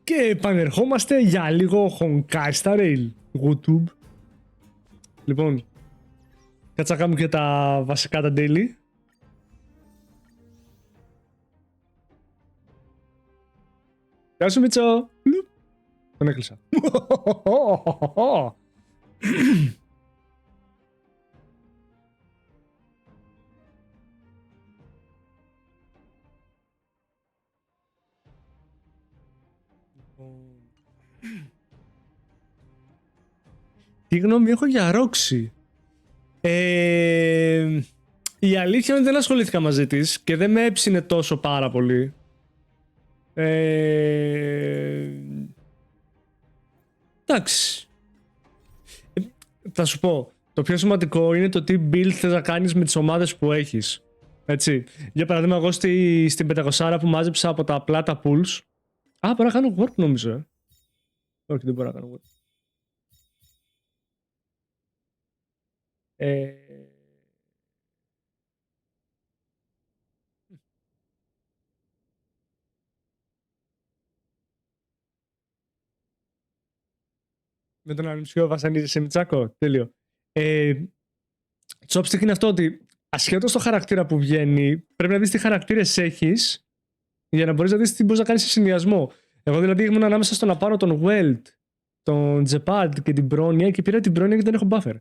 Και επανερχόμαστε για λίγο Honkai στα Rail. YouTube. Λοιπόν, κάτσα να κάνουμε και τα βασικά τα daily. Γεια σου Μίτσο. Τον έκλεισα. Τι γνώμη έχω για Roxy? Η αλήθεια είναι ότι δεν ασχολήθηκα μαζί της και δεν με έψινε τόσο πάρα πολύ. Εντάξει. Θα σου πω, το πιο σημαντικό είναι το τι build θες να κάνεις με τις ομάδες που έχεις. Έτσι. Για παράδειγμα, εγώ στην 500 που μάζεψα από τα απλά τα pools. Μπορώ να κάνω work νομίζω. Όχι, δεν μπορώ να κάνω work. Με τον ανιψιό βασανίζεσαι Μιτσάκο. Τέλειο. Chopstick είναι αυτό ότι ασχέτως το χαρακτήρα που βγαίνει, πρέπει να δεις τι χαρακτήρες έχεις για να μπορείς να δεις τι μπορείς να κάνεις σε συνδυασμό. Εγώ δηλαδή ήμουν ανάμεσα στο να πάρω τον Weld, τον Jepard και την Bronya και πήρα την Bronya γιατί δεν έχω buffer.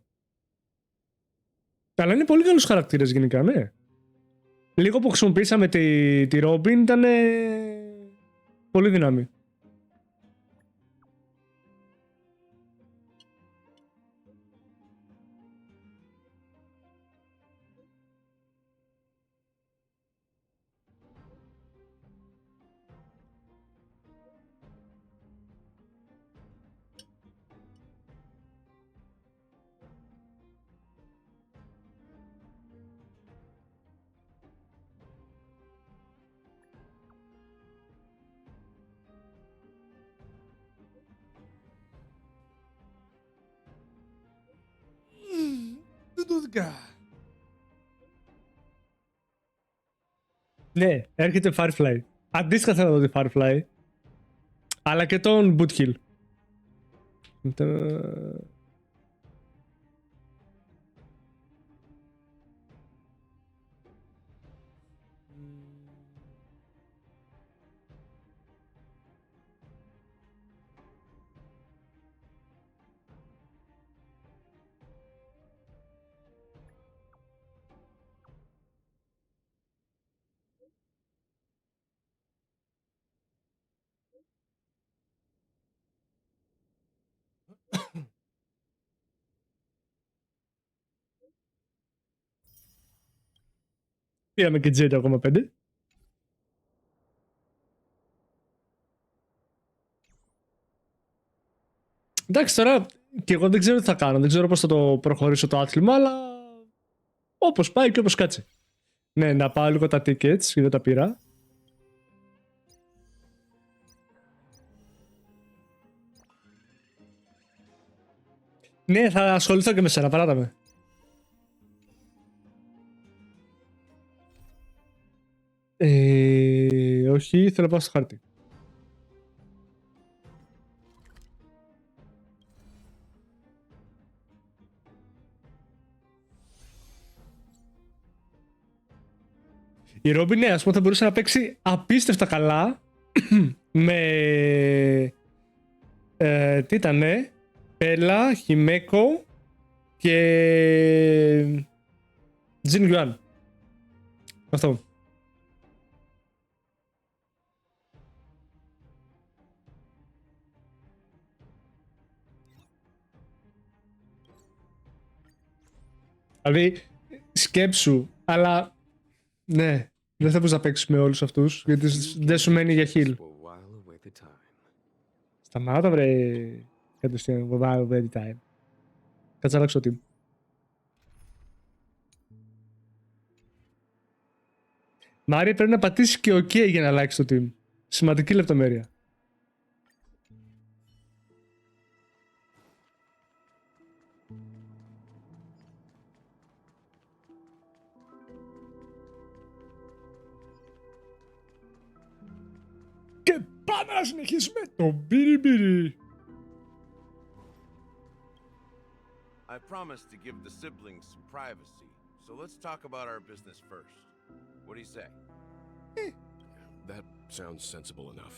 Αλλά είναι πολύ καλούς χαρακτήρες γενικά, ναι. Λίγο που χρησιμοποίησαμε τη Robin ήταν πολύ δύναμη. Ναι, έρχεται Firefly. Αντίστοιχα θέλω να δω τη Firefly. Αλλά και τον Boothill. Πήραμε και Jet ακόμα 5. Εντάξει, τώρα και εγώ δεν ξέρω τι θα κάνω. Δεν ξέρω πώς θα το προχωρήσω το άθλημα, αλλά όπως πάει και όπως κάτσει. Ναι, να πάω λίγο τα tickets, γιατί δεν τα πήρα. Ναι, θα ασχοληθώ και με σένα, παράτα με. Όχι, θέλω να πάω στο χάρτη. Η Robin, ναι, ας πούμε, θα μπορούσε να παίξει απίστευτα καλά με... τι ήτανε? Πέλα, Χιμέκο και... Τζιν Γιουάν. Αυτό. Δηλαδή, σκέψου, αλλά... Ναι, δεν θα μπορείς να παίξεις με όλους αυτούς, γιατί δεν σου μένει για heal. Σταμάτα βρε... Κατευθείαν, while wait time. Κάτσε αλλάξω team. Μάρια, πρέπει να πατήσεις και OK για να αλλάξεις το team. Σημαντική λεπτομέρεια. Και Πάμε να συνεχίσουμε το μπιριμπιρι. I promised to give the siblings some privacy, so let's talk about our business first. What do you say? That sounds sensible enough.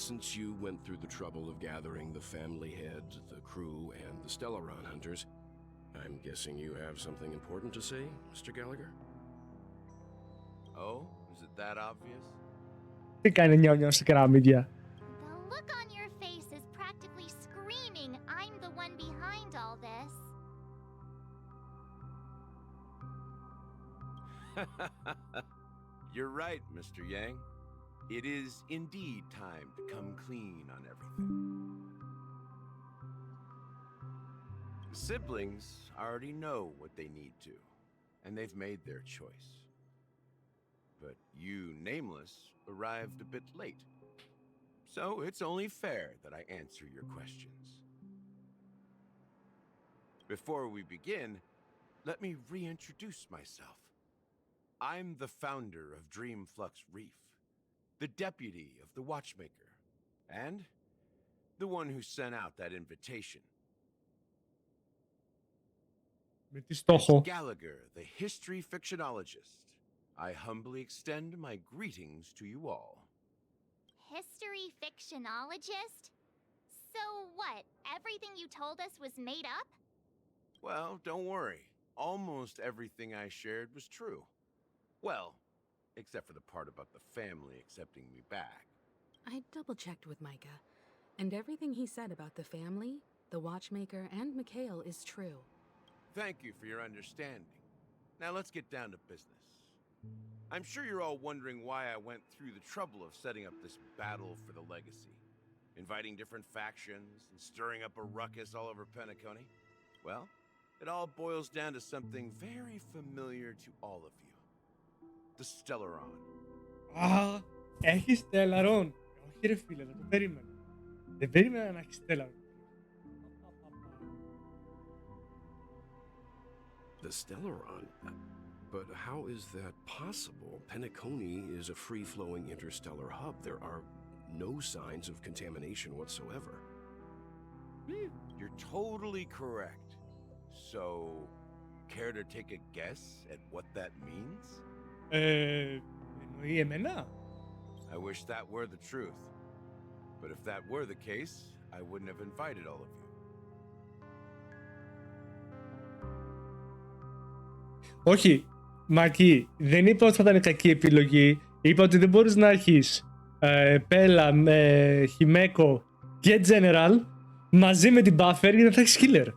Since you went through the trouble of gathering the family head, the crew, and the Stellaron hunters, I'm guessing you have something important to say, Mr. Gallagher? Oh, is it that obvious? Τι κάνει νιάου στα κεραμίδια. The look on your face is practically screaming, I'm the one behind all this. You're right, Mr. Yang. It is indeed time to come clean on everything. The siblings already know what they need to, and they've made their choice. But you, Nameless, arrived a bit late. So it's only fair that I answer your questions. Before we begin, let me reintroduce myself. I'm the founder of Dreamflux Reef, the deputy of the Watchmaker, and the one who sent out that invitation. Με τι στόχο. Gallagher, the history fictionologist. I humbly extend my greetings to you all. History fictionologist? So what, everything you told us was made up? Well, don't worry. Almost everything I shared was true. Well, except for the part about the family accepting me back. I double-checked with Micah, and everything he said about the family, the Watchmaker, and Mikhail is true. Thank you for your understanding. Now let's get down to business. I'm sure you're all wondering why I went through the trouble of setting up this battle for the legacy, inviting different factions and stirring up a ruckus all over Penacony. Well, it all boils down to something very familiar to all of you. The Stellaron. Α, έχει Stellaron. Όχι ρε φίλε, δεν το περίμενα. Δεν περίμενα να έχει Stellaron. The Stellaron? But how is that possible? Penacony is a free-flowing interstellar hub. There are no signs of contamination whatsoever. You're totally correct. So, care to take a guess at what that means? Εννοεί εμένα. I wish that were the truth. But if that were the case, I wouldn't have invited all of you. Όχι, Μακή, δεν είπα ότι θα ήταν κακή επιλογή. Είπα ότι δεν μπορείς να έχεις Πέλα με Χιμέκο και General μαζί με την Buffer για να θα έχεις Killer.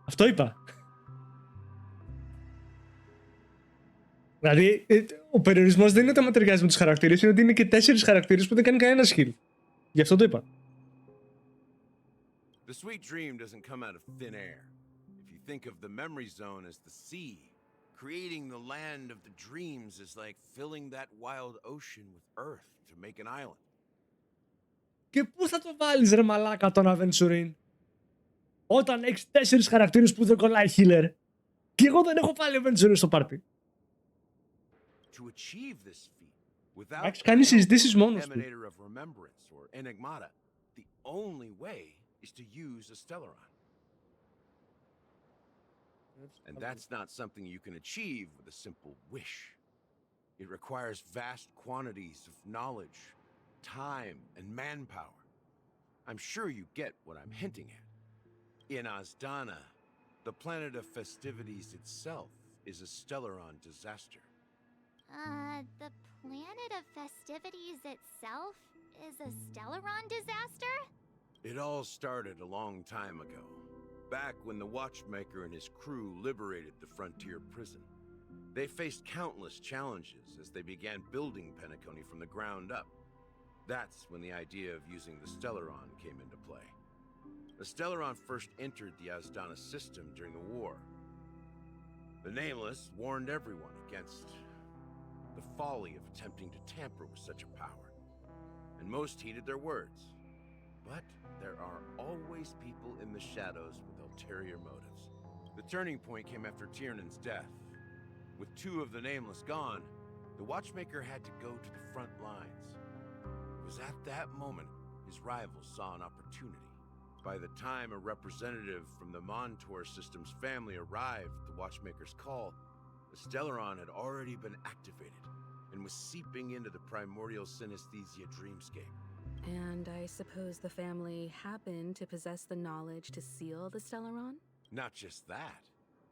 Αυτό είπα. Δηλαδή, ο περιορισμός δεν είναι ότι άμα ταιριάζει με τους χαρακτήρες, είναι ότι είναι και 4 χαρακτήρες που δεν κάνει κανένα skill. Γι' αυτό το είπα. The sweet dream doesn't come out of thin air. If you think of the memory zone as the sea, creating the land of the dreams is like filling that wild ocean with earth to make an island. Και πού θα το βάλεις ρε μαλάκα τον Aventurin, όταν έχεις 4 χαρακτήρες που δεν κολλάει healer? Και εγώ δεν έχω πάλι Aventurin στο πάρτι. To achieve this feat, without Max κάνει συζητήσεις μόνος του. Emanator of Remembrance or Enigmata, the only way is to use a Stellaron. And that's not something you can achieve with a simple wish. It requires vast quantities of knowledge, time, and manpower. I'm sure you get what I'm hinting at. In Azdana, the planet of festivities itself is a Stellaron disaster. The planet of festivities itself is a Stellaron disaster? It all started a long time ago, back when the Watchmaker and his crew liberated the frontier prison. They faced countless challenges as they began building Penacony from the ground up. That's when the idea of using the Stellaron came into play. The Stellaron first entered the Azdana system during the war. The Nameless warned everyone against the folly of attempting to tamper with such a power, and most heeded their words. But there are always people in the shadows with ulterior motives. The turning point came after Tiernan's death. With 2 of the Nameless gone, the Watchmaker had to go to the front lines. It was at that moment his rivals saw an opportunity. By the time a representative from the Montour Systems family arrived at the Watchmaker's call, the Stellaron had already been activated and was seeping into the primordial synesthesia dreamscape. And I suppose the family happened to possess the knowledge to seal the Stellaron? Not just that.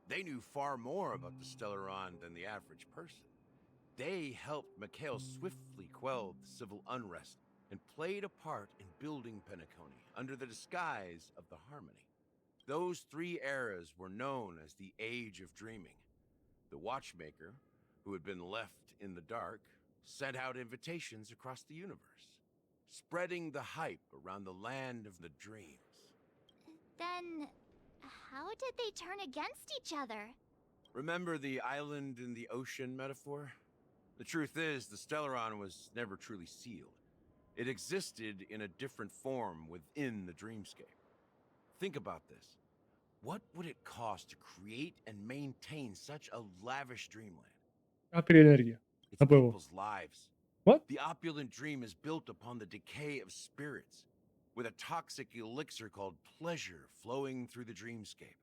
They knew far more about the Stellaron than the average person. They helped Mikhail swiftly quell the civil unrest and played a part in building Penacony under the disguise of the Harmony. Those 3 eras were known as the Age of Dreaming. The Watchmaker, who had been left in the dark, sent out invitations across the universe, spreading the hype around the land of the dreams. Then, how did they turn against each other? Remember the island in the ocean metaphor? The truth is, the Stellaron was never truly sealed. It existed in a different form within the dreamscape. Think about this. What would it cost to create and maintain such a lavish dreamland? Άπειρη ενέργεια. It's Θα πω εγώ. people's lives. What? The opulent dream is built upon the decay of spirits, with a toxic elixir called pleasure flowing through the dreamscape.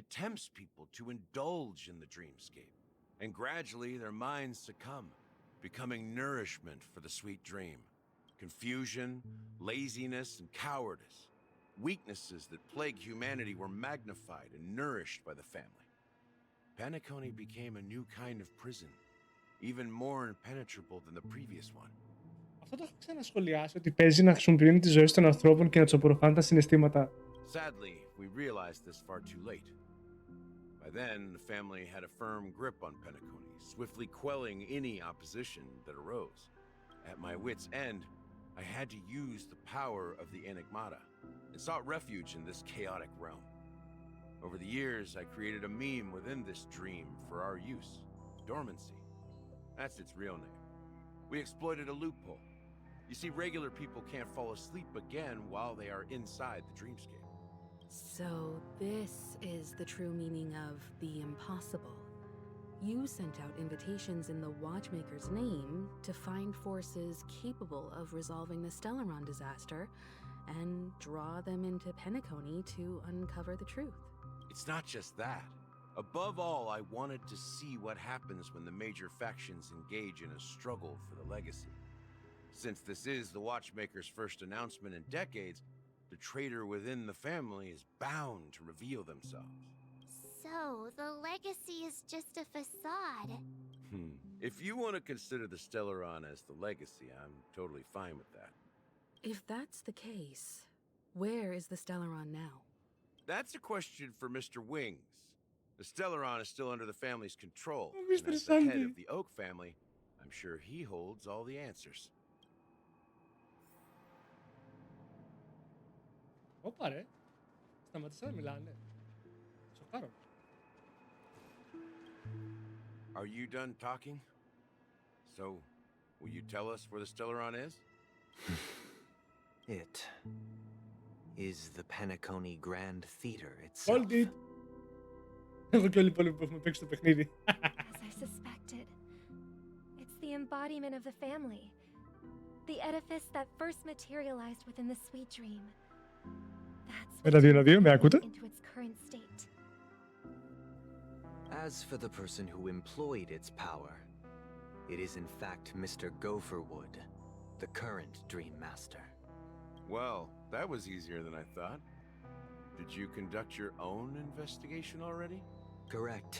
It tempts people to indulge in the dreamscape, and gradually their minds succumb, becoming nourishment for the sweet dream. Confusion, laziness, and cowardice, weaknesses that plague humanity, were magnified and nourished by the family. Penacony became a new kind of prison, even more impenetrable than the previous one. Αυτό το έχω ξανασχολιάσει, ότι παίζει να χρησιμοποιούν τη ζωή των ανθρώπων και να τους απορροφάνε τα συναισθήματα. Sadly, we realized this far too late. By then, the family had a firm grip on Penacony, swiftly quelling any opposition that arose. At my wit's end, I had to use the power of the Enigmata and sought refuge in this chaotic realm. Over the years, I created a meme within this dream for our use, Dormancy. That's its real name. We exploited a loophole. You see, regular people can't fall asleep again while they are inside the dreamscape. So this is the true meaning of the impossible. You sent out invitations in the Watchmaker's name to find forces capable of resolving the Stellaron disaster and draw them into Penacony to uncover the truth. It's not just that. Above all, I wanted to see what happens when the major factions engage in a struggle for the legacy. Since this is the Watchmaker's first announcement in decades, the traitor within the family is bound to reveal themselves. So, the legacy is just a facade. If you want to consider the Stellaron as the legacy, I'm totally fine with that. If that's the case, where is the Stellaron now? That's a question for Mr. Wings. The Stellaron is still under the family's control. Oh, And Mr. as the head Sandy. of the Oak family, I'm sure he holds all the answers. Όπα ρε. Σταματήστε να μιλάνε. Σοκάρω. Are you done talking? So, will you tell us where the Stellaron is? It is the Penacony Grand Theater itself. Hold it. Εγώ και όλοι οι υπόλοιποι που έχουμε παίξει το παιχνίδι. As I suspected, it's the embodiment of the family. The edifice that first materialized within the sweet dream. That's Ένα, δύο, ένα, δύο, με ακούτε? into its current state. As for the person who employed its power, it is in fact Mr. Gopherwood, the current Dream Master. Well, that was easier than I thought. Did you conduct your own investigation already? Correct.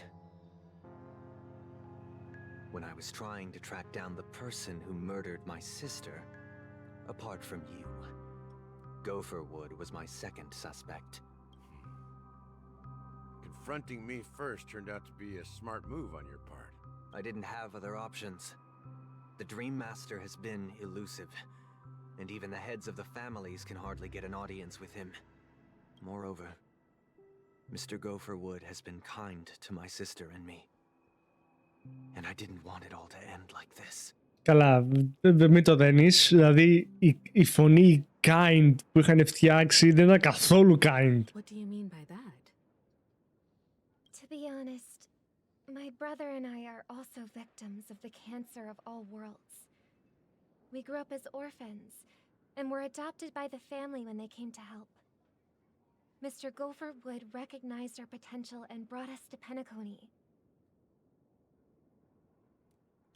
When I was trying to track down the person who murdered my sister, apart from you, Gopherwood was my second suspect. Confronting me first turned out to be a smart move on your part. I didn't have other options. The Dream Master has been elusive, and even the heads of the families can hardly get an audience with him. Moreover, Mr. Gopherwood has been kind to my sister and me. And I didn't want it all to end like this. Καλά, μην το δένεις. Δηλαδή, η φωνή kind που είχαν φτιάξει δεν ήταν καθόλου kind. What do you mean by that? To be honest, my brother and I are also victims of the cancer of all worlds. We grew up as orphans, and were adopted by the family when they came to help. Mr. Gopher Wood recognized our potential and brought us to Penacony.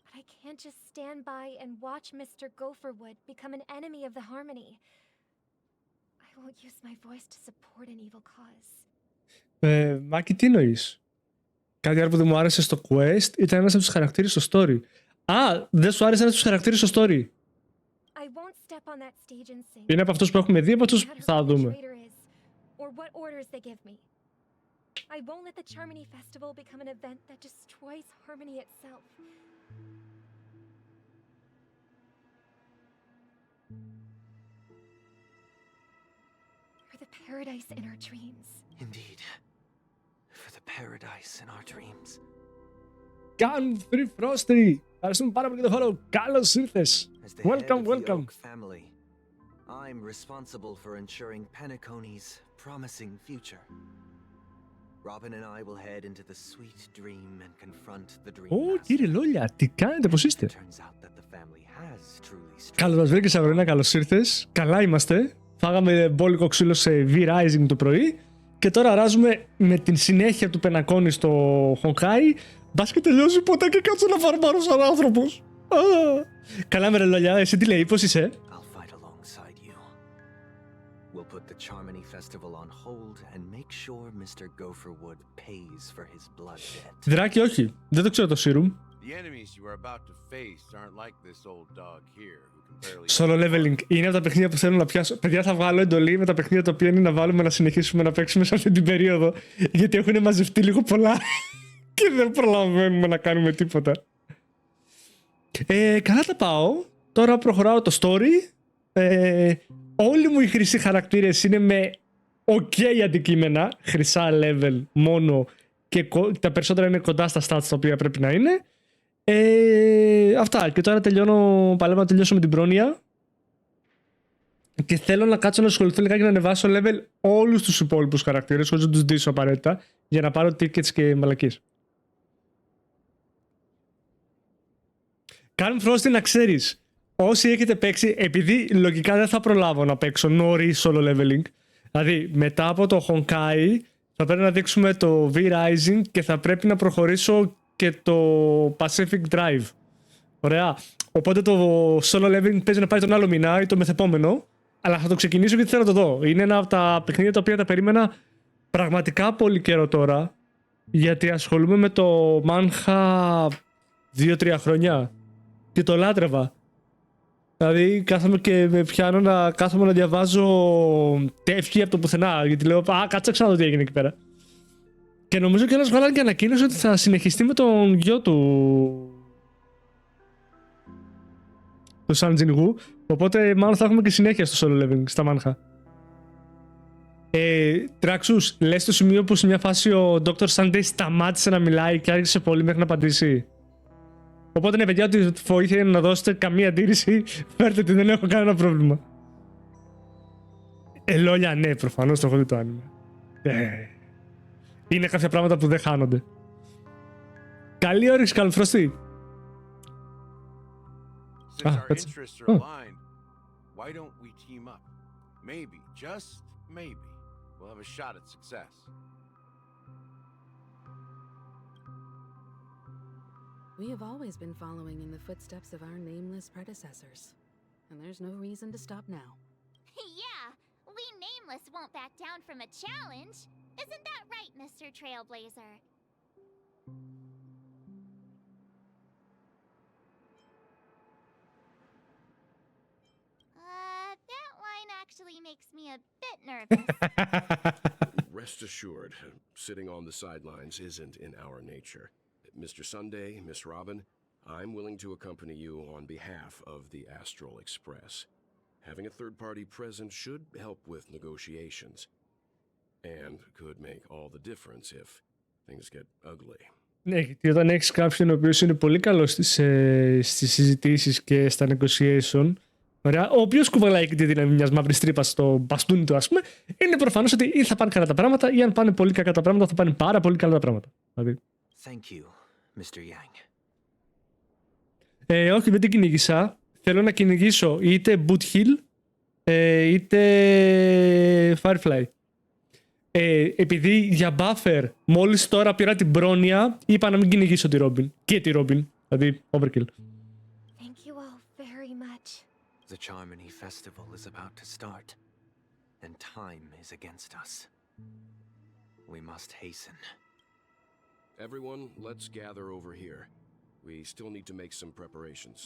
But I can't just stand by and watch Mr. Gopher Wood become an enemy of the Harmony. I won't use my voice to support an evil cause. Μάκη, τι εννοείς? Κάτι άλλο που δεν μου άρεσε στο quest ήταν ένας από τους χαρακτήρες στο story. Α, δεν σου άρεσε ένας από τους χαρακτήρες στο story. I won't step on that stage and sing. Είναι από αυτούς που έχουμε δει, από αυτούς που θα δούμε. Or what orders they give me. I won't let the Charmony Festival become an event that destroys Harmony itself. For the paradise in our dreams. Indeed. For the paradise in our dreams. Gun 3 Frosty! Ευχαριστούμε πάρα πολύ για το follow. Καλώς ήρθες. As the head Welcome, of the welcome. Oak family, I'm responsible for ensuring Penacony's promising future. Robin and I will head into the sweet dream and confront the dream. Ω, κύριε Λόλια, τι κάνετε, πώς είστε? Turns out that the family has truly Καλώς μας βρήκες, Σαβρίνα, καλώς ήρθες. Καλά είμαστε. Φάγαμε μπόλικο ξύλο σε V-Rising το πρωί και τώρα ράζουμε με την συνέχεια του Πενακόνη στο Honkai. Μπας και τελειώσει ποτέ και κάτσω να φαρμάρω σαν άνθρωπος. Καλά με ρε Λόλια, εσύ τι λέει, πώς είσαι? I'll fight alongside you. We'll put the Charmony Festival on hold and make sure Mr. Gopherwood pays for his blood debt. Δράκη, όχι. Δεν το ξέρω το serum. The enemies you are about to face aren't like this old dog here who can barely... Solo leveling. Είναι από τα παιχνίδια που θέλω να πιάσω. Παιδιά, θα βγάλω εντολή με τα παιχνίδια τα οποία είναι να βάλουμε να συνεχίσουμε να παίξουμε σε αυτή την περίοδο. Γιατί έχουν μαζευτεί λίγο πολλά και δεν προλαβαίνουμε να κάνουμε τίποτα. Καλά τα πάω. Τώρα προχωράω το story. Όλοι μου οι χρυσοί χαρακτήρες είναι με ok αντικείμενα. Χρυσά level μόνο. Και τα περισσότερα είναι κοντά στα stats τα οποία πρέπει να είναι. Αυτά. Και τώρα παλεύω να τελειώσω με την πρόνοια. Και θέλω να κάτσω να ασχοληθώ λιγάκι να ανεβάσω level όλους τους υπόλοιπους χαρακτήρες, όσο τους ντύσω απαραίτητα, για να πάρω tickets και μαλακίες. Καν Frosty, να ξέρεις, όσοι έχετε παίξει, επειδή λογικά δεν θα προλάβω να παίξω νωρίς solo leveling, δηλαδή μετά από το Honkai θα πρέπει να δείξουμε το V-Rising και θα πρέπει να προχωρήσω και το Pacific Drive. Ωραία. Οπότε το solo leveling παίζει να πάει τον άλλο μήνα ή το μεθεπόμενο, αλλά θα το ξεκινήσω γιατί θέλω να το δω. Είναι ένα από τα παιχνίδια τα οποία τα περίμενα πραγματικά πολύ καιρό τώρα, γιατί ασχολούμαι με το Manha 2-3 χρόνια και το λάτρευα. Δηλαδή κάθομαι και με πιάνω να κάθομαι να διαβάζω τεύχη από το πουθενά, γιατί λέω κάτσε ξανά το τι έγινε εκεί πέρα. Και νομίζω και ένας βγάλανε και ανακοίνωσε ότι θα συνεχιστεί με τον γιο του San Jin-woo, οπότε μάλλον θα έχουμε και συνέχεια στο solo leveling στα Manha. Τράξους, λες το σημείο που σε μια φάση ο Dr. Sunday σταμάτησε να μιλάει και άρχισε πολύ μέχρι να απαντήσει. Οπότε ναι, παιδιά, ότι βοήθεια να δώσετε καμία αντίρρηση, φέρτε τη, δεν έχω κανένα πρόβλημα. Λόλια, ναι, προφανώς το έχω δει το άνοιγμα. Είναι κάποια πράγματα που δεν χάνονται. Καλή όρεξη, Καλοφρωστή. Since our interests are aligned, why don't we team up? Maybe, just maybe, we'll have a shot at success. We have always been following in the footsteps of our nameless predecessors, and there's no reason to stop now. Yeah, we Nameless won't back down from a challenge. Isn't that right, Mr. Trailblazer? That line actually makes me a bit nervous. Rest assured, sitting on the sidelines isn't in our nature. Mr. Sunday, Miss Robin, I'm willing to accompany you on behalf of the Astral Express. Having a third party present should help with negotiations, and could make all the difference if things get ugly. Ναι, γιατί όταν έχεις κάποιον ο οποίος είναι πολύ καλός στις συζητήσεις και στα negotiation, ωραία, ο οποίος κουβαλάει και τη δύναμη μιας μαύρης τρύπας στο μπαστούνι του, ας πούμε, είναι προφανώς ότι ή θα πάνε καλά τα πράγματα, ή αν πάνε πολύ κακά τα πράγματα, θα πάνε πάρα πολύ καλά τα πράγματα. Δηλαδή. Thank you, Mr. Yang. Όχι, δεν την κυνήγησα. θέλω να κυνηγήσω είτε Boot Hill είτε Firefly. Επειδή για buffer μόλις τώρα πήρα την πρόνοια, είπα να μην κυνηγήσω τη Robin. Και τη Robin, δηλαδή overkill. Thank you all very much. The Charmony Festival is about to start, and time is against us. We must hasten. Everyone, let's gather over here. We still need to make some preparations.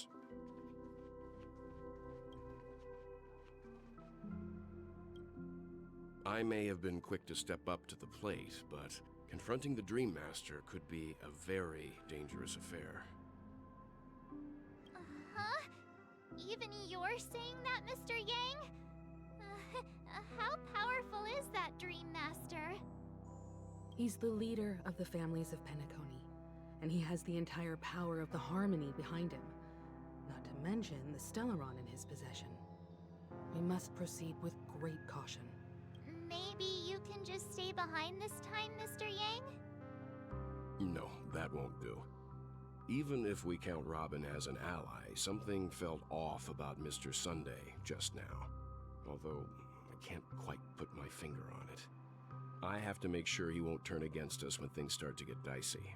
I may have been quick to step up to the plate, but confronting the Dream Master could be a very dangerous affair. Huh? Even you're saying that, Mr. Yang? How powerful is that Dream Master? He's the leader of the families of Penacony, and he has the entire power of the Harmony behind him. Not to mention the Stellaron in his possession. We must proceed with great caution. Maybe you can just stay behind this time, Mr. Yang? No, that won't do. Even if we count Robin as an ally, something felt off about Mr. Sunday just now. Although, I can't quite put my finger on it. I have to make sure he won't turn against us when things start to get dicey.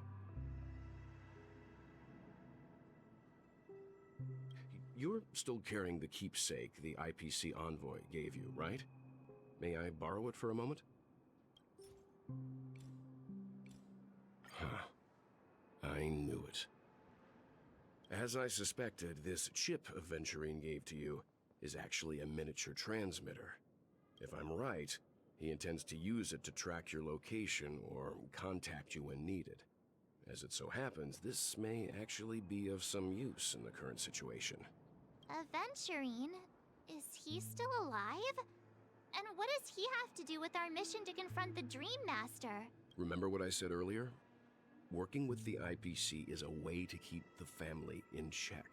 You're still carrying the keepsake the IPC envoy gave you, right? May I borrow it for a moment? Huh. I knew it. As I suspected, this chip Aventurine gave to you is actually a miniature transmitter. If I'm right, he intends to use it to track your location or contact you when needed. As it so happens, this may actually be of some use in the current situation. Aventurine? Is he still alive? And what does he have to do with our mission to confront the Dream Master? Remember what I said earlier? Working with the IPC is a way to keep the family in check.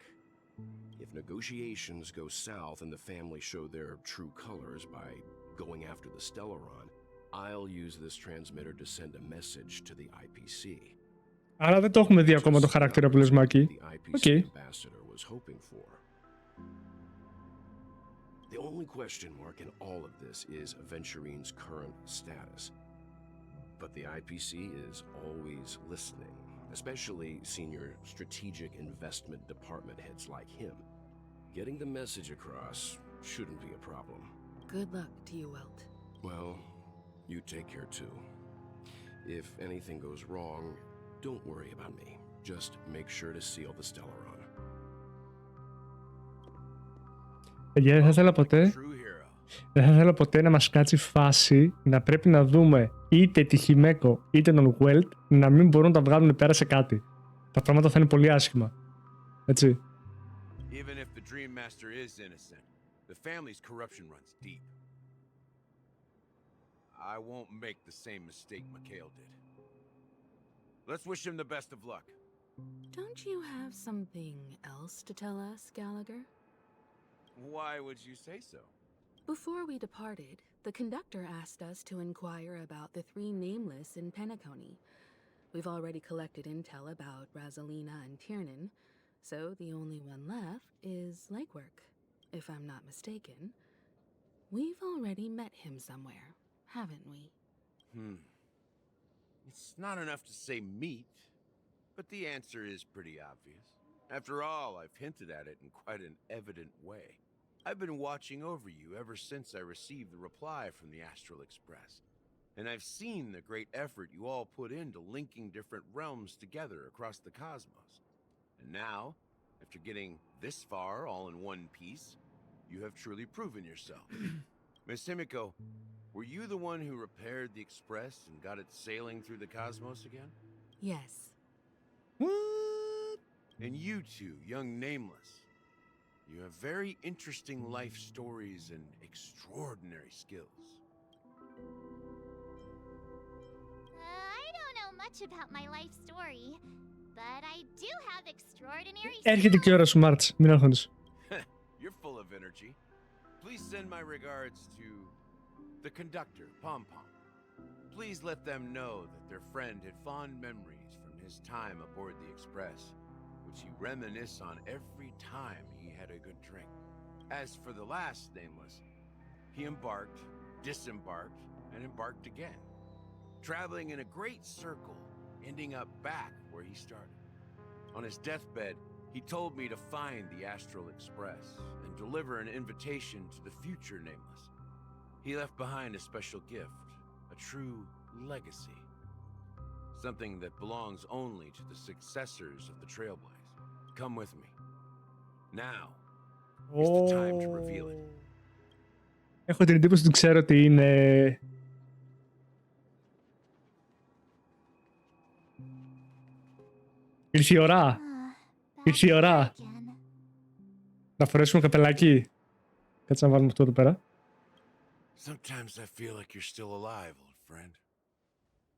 If negotiations go south and the family show their true colors by going after the Stellaron, I'll use this transmitter to send a message to the IPC. Άρα δεν το έχουμε δει ακόμα το χαρακτήρα που λες, Μάκη. Οκ. The only question mark in all of this is Aventurine's current status. But the IPC is always listening, especially senior strategic investment department heads like him. Getting the message across shouldn't be a problem. Good luck to you, Welt. Well, you take care too. If anything goes wrong, don't worry about me. Just make sure to seal the Stellaron. Δεν θα ήθελα ποτέ να μας κάτσει φάση να πρέπει να δούμε είτε τη Χιμέκο είτε τον Welt να μην μπορούν να τα βγάλουν πέρα σε κάτι. Τα πράγματα θα είναι πολύ άσχημα. Έτσι. Even if the Dream Master is innocent, the family's corruption runs deep. I won't make the same mistake Mikhail did. Let's wish him the best of luck. Don't you have something else to tell us, Gallagher? Why would you say so? Before we departed, the conductor asked us to inquire about the three nameless in Penacony. We've already collected intel about Razalina and Tiernan, so the only one left is Legwork. If I'm not mistaken, we've already met him somewhere, haven't we? It's not enough to say meet, but the answer is pretty obvious. After all, I've hinted at it in quite an evident way. I've been watching over you ever since I received the reply from the Astral Express, and I've seen the great effort you all put into linking different realms together across the cosmos. And now, after getting this far all in one piece, you have truly proven yourself. Miss Himiko, were you the one who repaired the Express and got it sailing through the cosmos again? Yes. What? And you two, young Nameless, you have very interesting life stories and extraordinary skills. I don't know much about my life story, but I do have extraordinary Έρχεται και η ώρα σου, Μάρτς. Μην αγχώνεις. You're full of energy. Please send my regards to the conductor, Pom Pom. Please let them know that their friend had fond memories from his time aboard the Express, which he reminisced on every time he had a good drink. As for the last nameless, he embarked, disembarked, and embarked again, traveling in a great circle, ending up back where he started. On his deathbed, he told me to find the Astral Express and deliver an invitation to the future nameless. He left behind a special gift, a true legacy. Something that belongs only to the successors of the Trailblaze. Come with me. Now is the time to reveal it. Έχω την εντύπωση ότι ξέρω τι είναι. Ήρθε η ώρα. Ήρθε η ώρα. Να φορέσουμε καπελάκι. Κάτσε να βάλουμε αυτό εδώ πέρα. Sometimes I feel like you're still alive, old friend.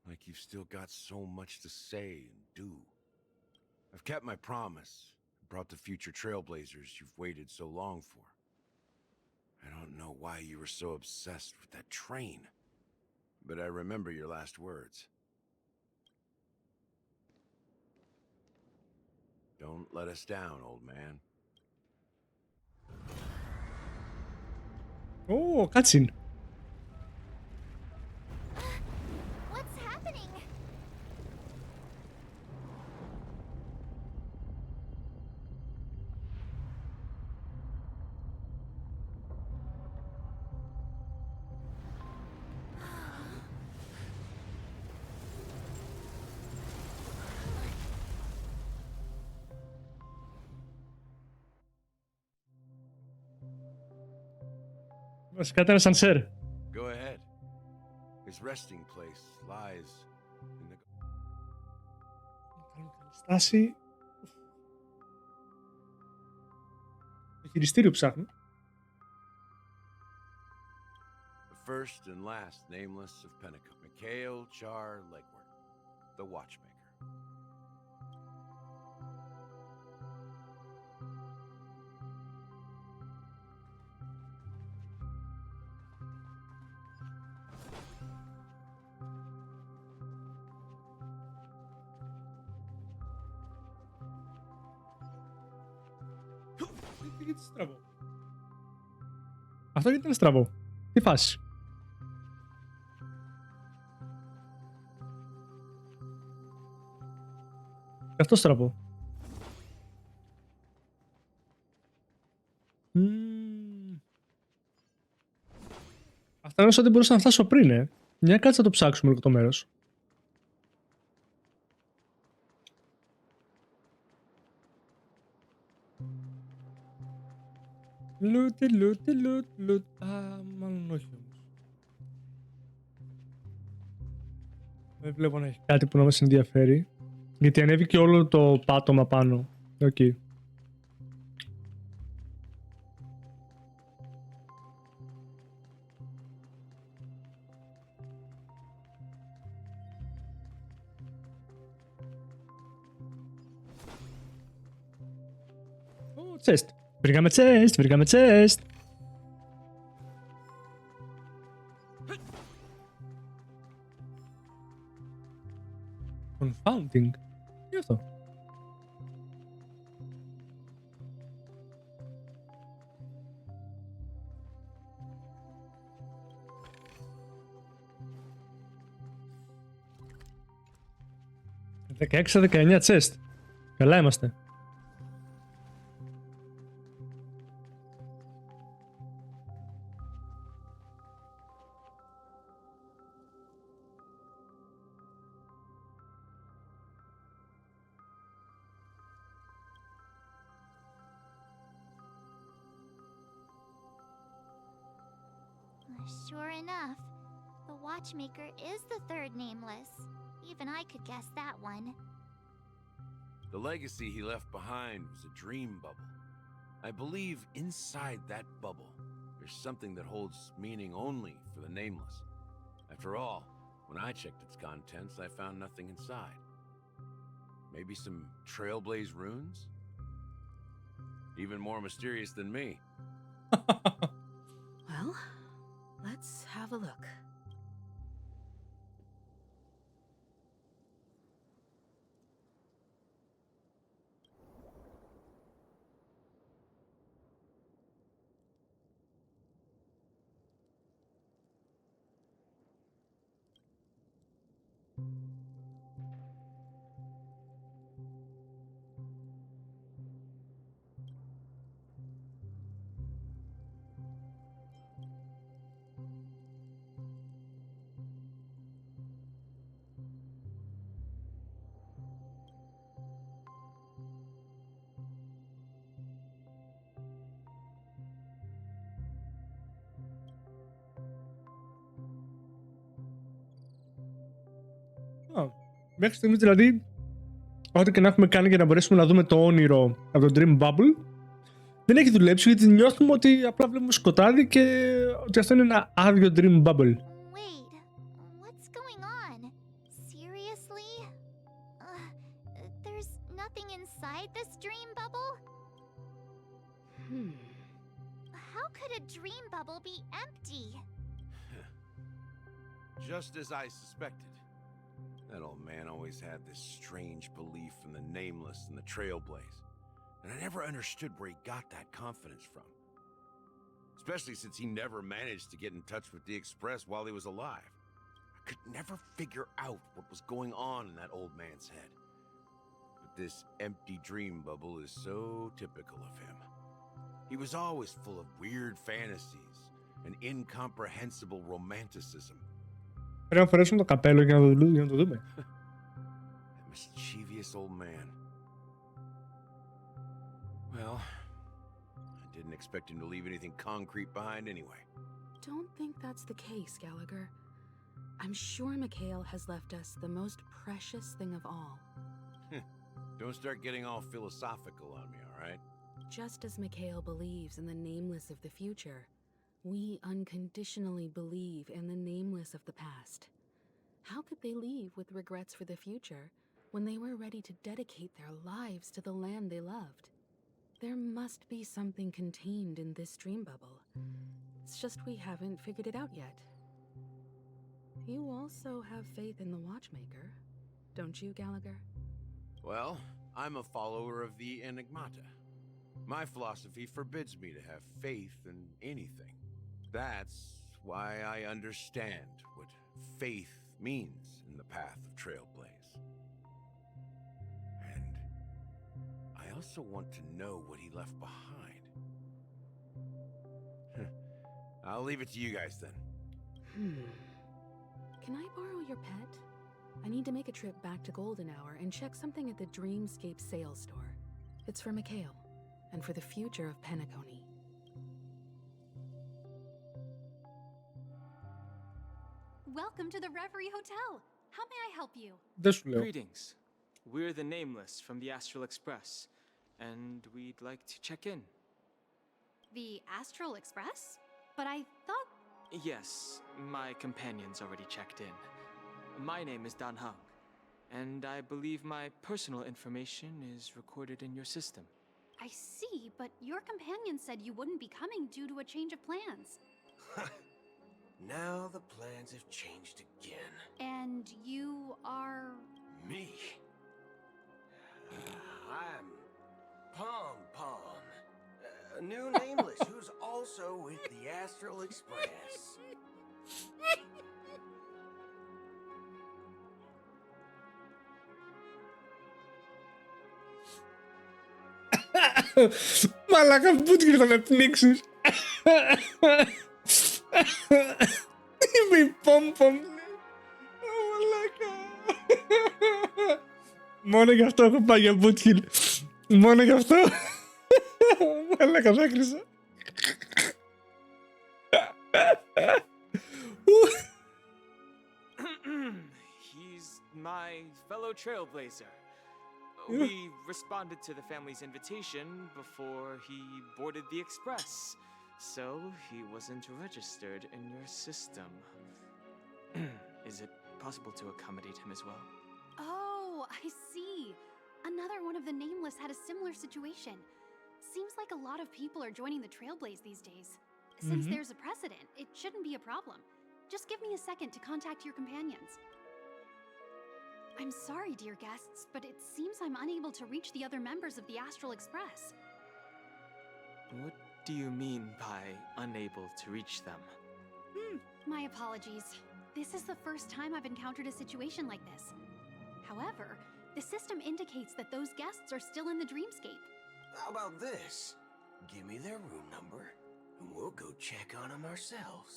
Like you've still got so much to say and do. I've kept my promise and brought the future trailblazers you've waited so long for. I don't know why you were so obsessed with that train, but I remember your last words. Don't let us down, old man. Ω, κάτσιν. What's happening? Βασικά ήταν σανσέρ. Go ahead. His resting place lies in the... Στάση. Το χειριστήριο ψάχνω. The first and last nameless of Pentecost, Mikhail Char Legward, the watchmaker. Γιατί στραβό. Αυτό γιατί είναι στραβό. Τι φάση. Αυτό στραβό. Αυτά είναι ό,τι μπορούσα να φτάσω πριν, Μια κάτσε να το ψάξουμε λίγο το μέρος. Λουτ. Α, μάλλον όχι όμως. Δεν βλέπω να έχει κάτι που να μας ενδιαφέρει. Γιατί ανέβηκε όλο το πάτωμα πάνω. Οκ. Chest. Βρήκαμε chest. Confounding. Τι αυτό. «16 19 chest. Καλά είμαστε. Sure enough, the watchmaker is the third nameless. Even I could guess that one. The legacy he left behind was a dream bubble. I believe inside that bubble, there's something that holds meaning only for the nameless. After all, when I checked its contents, I found nothing inside. Maybe some Trailblaze runes? Even more mysterious than me. Well, let's have a look. Μέχρι στιγμής δηλαδή, ό,τι και να έχουμε κάνει για να μπορέσουμε να δούμε το όνειρο από το Dream Bubble, δεν έχει δουλέψει γιατί νιώθουμε ότι απλά βλέπουμε σκοτάδι και ότι αυτό είναι ένα άδειο Dream Bubble. Wait, what's going on? Seriously? There's nothing inside this dream bubble? How could a dream bubble be empty? Just as I suspected. That old man always had this strange belief in the nameless and the trailblaze. And I never understood where he got that confidence from. Especially since he never managed to get in touch with the Express while he was alive. I could never figure out what was going on in that old man's head. But this empty dream bubble is so typical of him. He was always full of weird fantasies and incomprehensible romanticism. Πρέπει να φορέσουμε το καπέλο για να το δούμε. That mischievous old man. Well, I didn't expect him to leave anything concrete behind anyway. Don't think that's the case, Gallagher. I'm sure Mikhail has left us the most precious thing of all. Don't start getting all philosophical on me, all right? Just as Mikhail believes in the nameless of the future, we unconditionally believe in the nameless of the past. How could they leave with regrets for the future when they were ready to dedicate their lives to the land they loved? There must be something contained in this dream bubble. It's just we haven't figured it out yet. You also have faith in the Watchmaker, don't you, Gallagher? Well, I'm a follower of the Enigmata. My philosophy forbids me to have faith in anything. That's why I understand what faith means in the path of Trailblaze. And I also want to know what he left behind. I'll leave it to you guys then. Can I borrow your pet? I need to make a trip back to Golden Hour and check something at the Dreamscape sales store. It's for Mikhail, and for the future of Penacony. Welcome to the Reverie Hotel. How may I help you? Δεν σου λέω. Greetings. We're the Nameless from the Astral Express, and we'd like to check in. The Astral Express? But I thought... Yes, my companions already checked in. My name is Dan Hung, and I believe my personal information is recorded in your system. I see, but your companion said you wouldn't be coming due to a change of plans. Now the plans have changed again. And you are... Me? I'm Pom Pom, a new nameless who's also with the Astral Express. Μαλάκα, μπούτκι θα με πνίξεις. Είμαι η Πόμπομ. Μαλάκα. Μόνο γι' αυτό έχω πάει για μπούτκι. Μόνο γι' αυτό. Μαλάκα, δάκρυσα. He's my fellow trailblazer. We responded to the family's invitation before he boarded the express, so he wasn't registered in your system. Is it possible to accommodate him as well? Oh, I see. Another one of the Nameless had a similar situation. Seems like a lot of people are joining the Trailblaze these days. Since there's a precedent, it shouldn't be a problem. Just give me a second to contact your companions. I'm sorry, dear guests, but it seems I'm unable to reach the other members of the Astral Express. What do you mean by unable to reach them? My apologies. This is the first time I've encountered a situation like this. However, the system indicates that those guests are still in the dreamscape. How about this? Give me their room number, and we'll go check on them ourselves.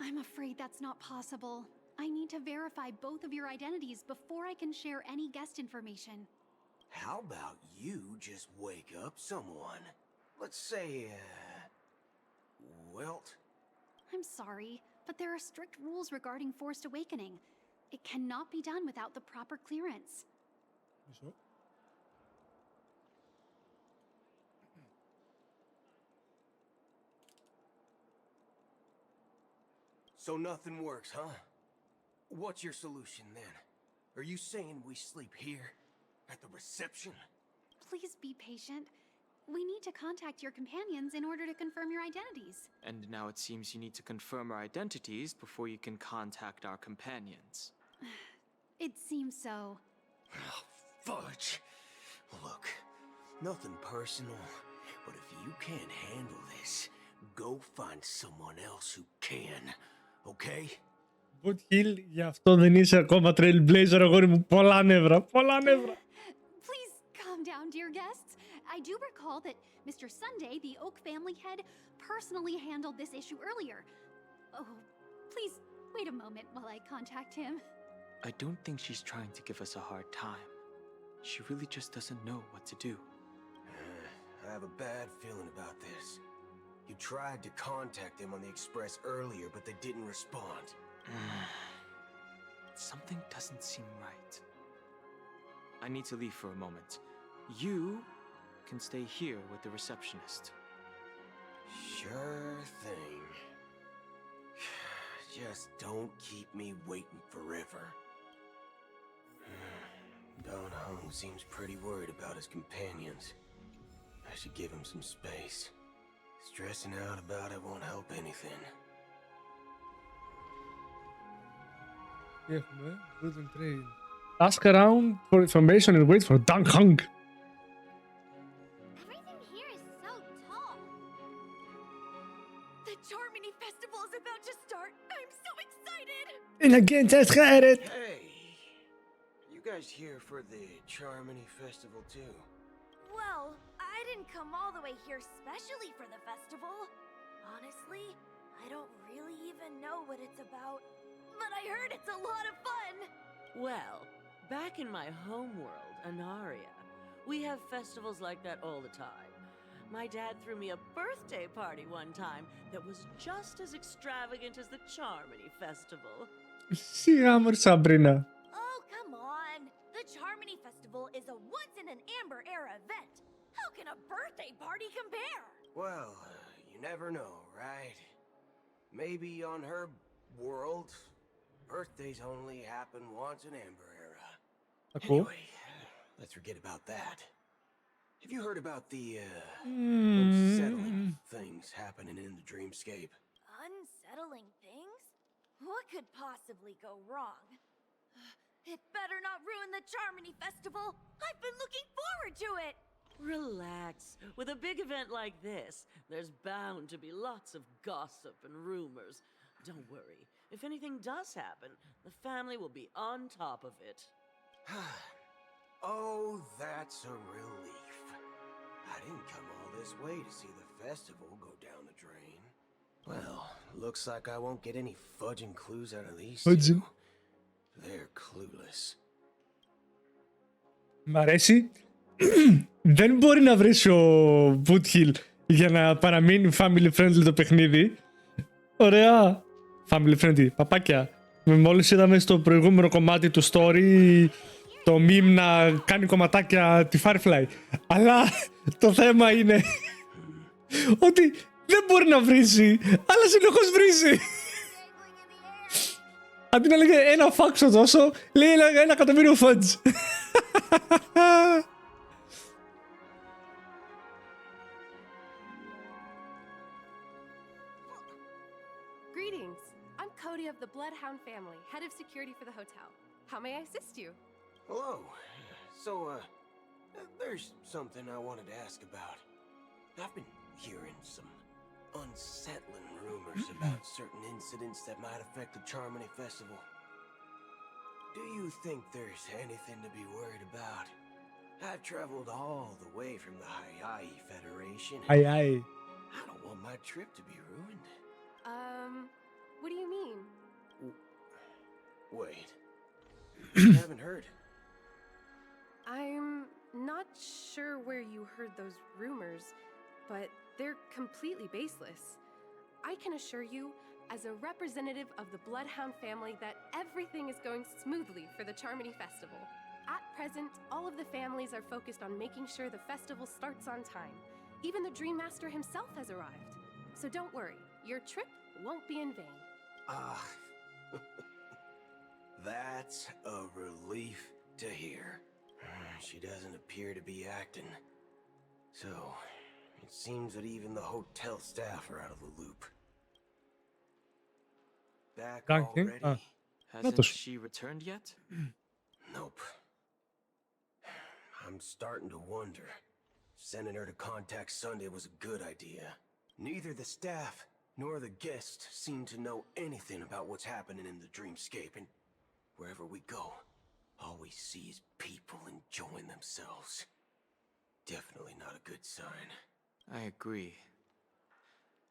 I'm afraid that's not possible. I need to verify both of your identities before I can share any guest information. How about you just wake up someone? Let's say, Welt? I'm sorry, but there are strict rules regarding forced awakening. It cannot be done without the proper clearance. So nothing works, huh? What's your solution then? Are you saying we sleep here? At the reception? Please be patient. We need to contact your companions in order to confirm your identities. And now it seems you need to confirm our identities before you can contact our companions. It seems so. Oh, fudge. Look, nothing personal, but if you can't handle this, go find someone else who can, okay? Woodhill, γι' αυτό δεν είσαι ακόμα Trailblazer, αγόρι μου. Πολλά νεύρα, πολλά νεύρα. Please calm down, dear guests. I do recall that Mr. Sunday, the Oak family head, personally handled this issue earlier. Oh, please wait a moment while I contact him. I don't think she's trying to give us a hard time. She really just doesn't know what to do. I have a bad feeling about this. You tried to contact them on the express earlier, but they didn't respond. Something doesn't seem right. I need to leave for a moment. You can stay here with the receptionist. Sure thing. Just don't keep me waiting forever. Don Hung seems pretty worried about his companions. I should give him some space. Stressing out about it won't help anything. Ask around for information and wait for Don Hung. Everything here is so tall. The Charmony Festival is about to start. I'm so excited. And again, just had it. Hey, you guys here for the Charmony Festival too? Well, I didn't come all the way here specially for the festival. Honestly, I don't really even know what it's about. But I heard it's a lot of fun! Well, back in my homeworld, Anaria, we have festivals like that all the time. My dad threw me a birthday party one time that was just as extravagant as the Charmony Festival. Σιγά μου, Σαμπρίνα. Oh, come on! The Charmony Festival is a once-in-an-Amber era event. How can a birthday party compare? Well, you never know, right? Maybe on her world, birthdays only happen once in Amber Era. Cool. Anyway, let's forget about that. Have you heard about the unsettling things happening in the dreamscape? Unsettling things? What could possibly go wrong? It better not ruin the Charmony Festival! I've been looking forward to it! Relax. With a big event like this, there's bound to be lots of gossip and rumors. Don't worry. If anything does happen, the family will be on top of it. Oh, that's a relief. I didn't come all this way to see the festival go down the drain. Well, looks like I won't get any fudging clues out of these two. They're clueless. Μ' αρέσει. Δεν μπορεί να βρει ο Woodhill για να παραμείνει family friendly το παιχνίδι. Ωραία. Family friendly. Παπάκια. Μόλις είδαμε στο προηγούμενο κομμάτι του story το meme να κάνει κομματάκια τη Firefly. Αλλά το θέμα είναι ότι δεν μπορεί να βρίσει, αλλά συνεχώς βρίσει. Αντί να λέγε ένα φάξο τόσο, λέει ένα εκατομμύριο fudge. Greetings. I'm Cody of the Bloodhound family, head of security for the hotel. How may I assist you? Hello. So, there's something I wanted to ask about. I've been hearing some unsettling rumors about certain incidents that might affect the Charmony Festival. Do you think there's anything to be worried about? I've traveled all the way from the Hayai Federation. Hayai. I don't want my trip to be ruined. What do you mean? Wait. You haven't heard? I'm not sure where you heard those rumors, but they're completely baseless. I can assure you, as a representative of the Bloodhound family, that everything is going smoothly for the Charmony Festival. At present, all of the families are focused on making sure the festival starts on time. Even the Dream Master himself has arrived. So don't worry, your trip won't be in vain. That's a relief to hear. She doesn't appear to be acting. So, it seems that even the hotel staff are out of the loop. Back already? Hasn't she returned yet? Nope. I'm starting to wonder. Sending her to contact Sunday was a good idea. Neither the staff nor the guests seem to know anything about what's happening in the dreamscape, and wherever we go, all we see is people enjoying themselves. Definitely not a good sign. I agree.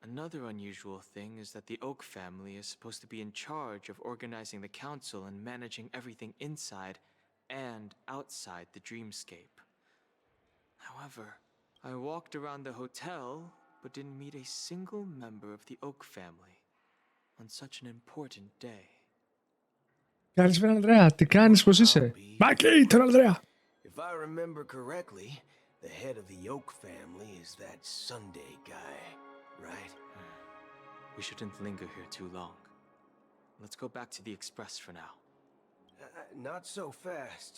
Another unusual thing is that the Oak family is supposed to be in charge of organizing the council and managing everything inside and outside the dreamscape. However, I walked around the hotel but didn't meet a single member of the Oak family on such an important day. Καλησπέρα, Ανδρέα. Τι κάνεις, πώς είσαι? Μάκη, τον Ανδρέα. If I remember correctly, the head of the Oak family is that Sunday guy, right? We shouldn't linger here too long. Let's go back to the Express for now. Not so fast.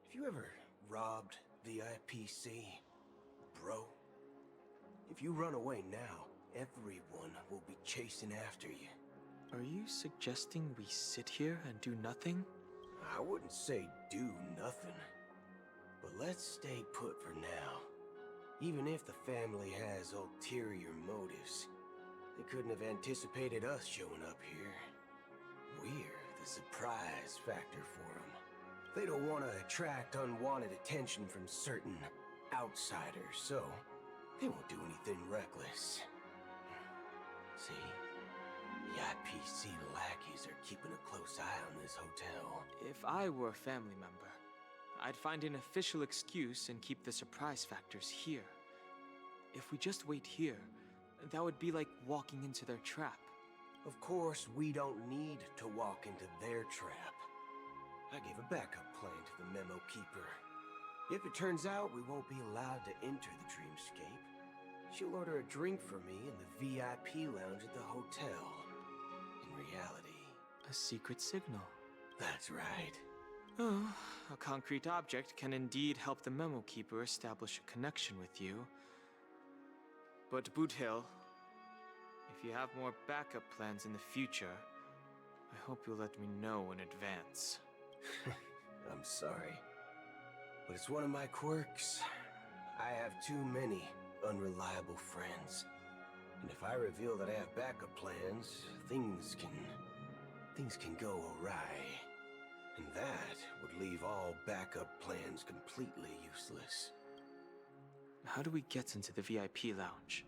Have you ever robbed VIPC, bro? If you run away now, everyone will be chasing after you. Are you suggesting we sit here and do nothing? I wouldn't say do nothing, but let's stay put for now. Even if the family has ulterior motives, they couldn't have anticipated us showing up here. We're the surprise factor for them. They don't want to attract unwanted attention from certain outsiders, so they won't do anything reckless. See? The IPC lackeys are keeping a close eye on this hotel. If I were a family member, I'd find an official excuse and keep the surprise factors here. If we just wait here, that would be like walking into their trap. Of course, we don't need to walk into their trap. I gave a backup plan to the memo keeper. If it turns out we won't be allowed to enter the dreamscape, she'll order a drink for me in the VIP lounge at the hotel. In reality... A secret signal. That's right. Oh, a concrete object can indeed help the memo keeper establish a connection with you. But Boothill, if you have more backup plans in the future, I hope you'll let me know in advance. I'm sorry, but it's one of my quirks. I have too many unreliable friends. And if I reveal that I have backup plans, things can go awry. And that would leave all backup plans completely useless. How do we get into the VIP lounge?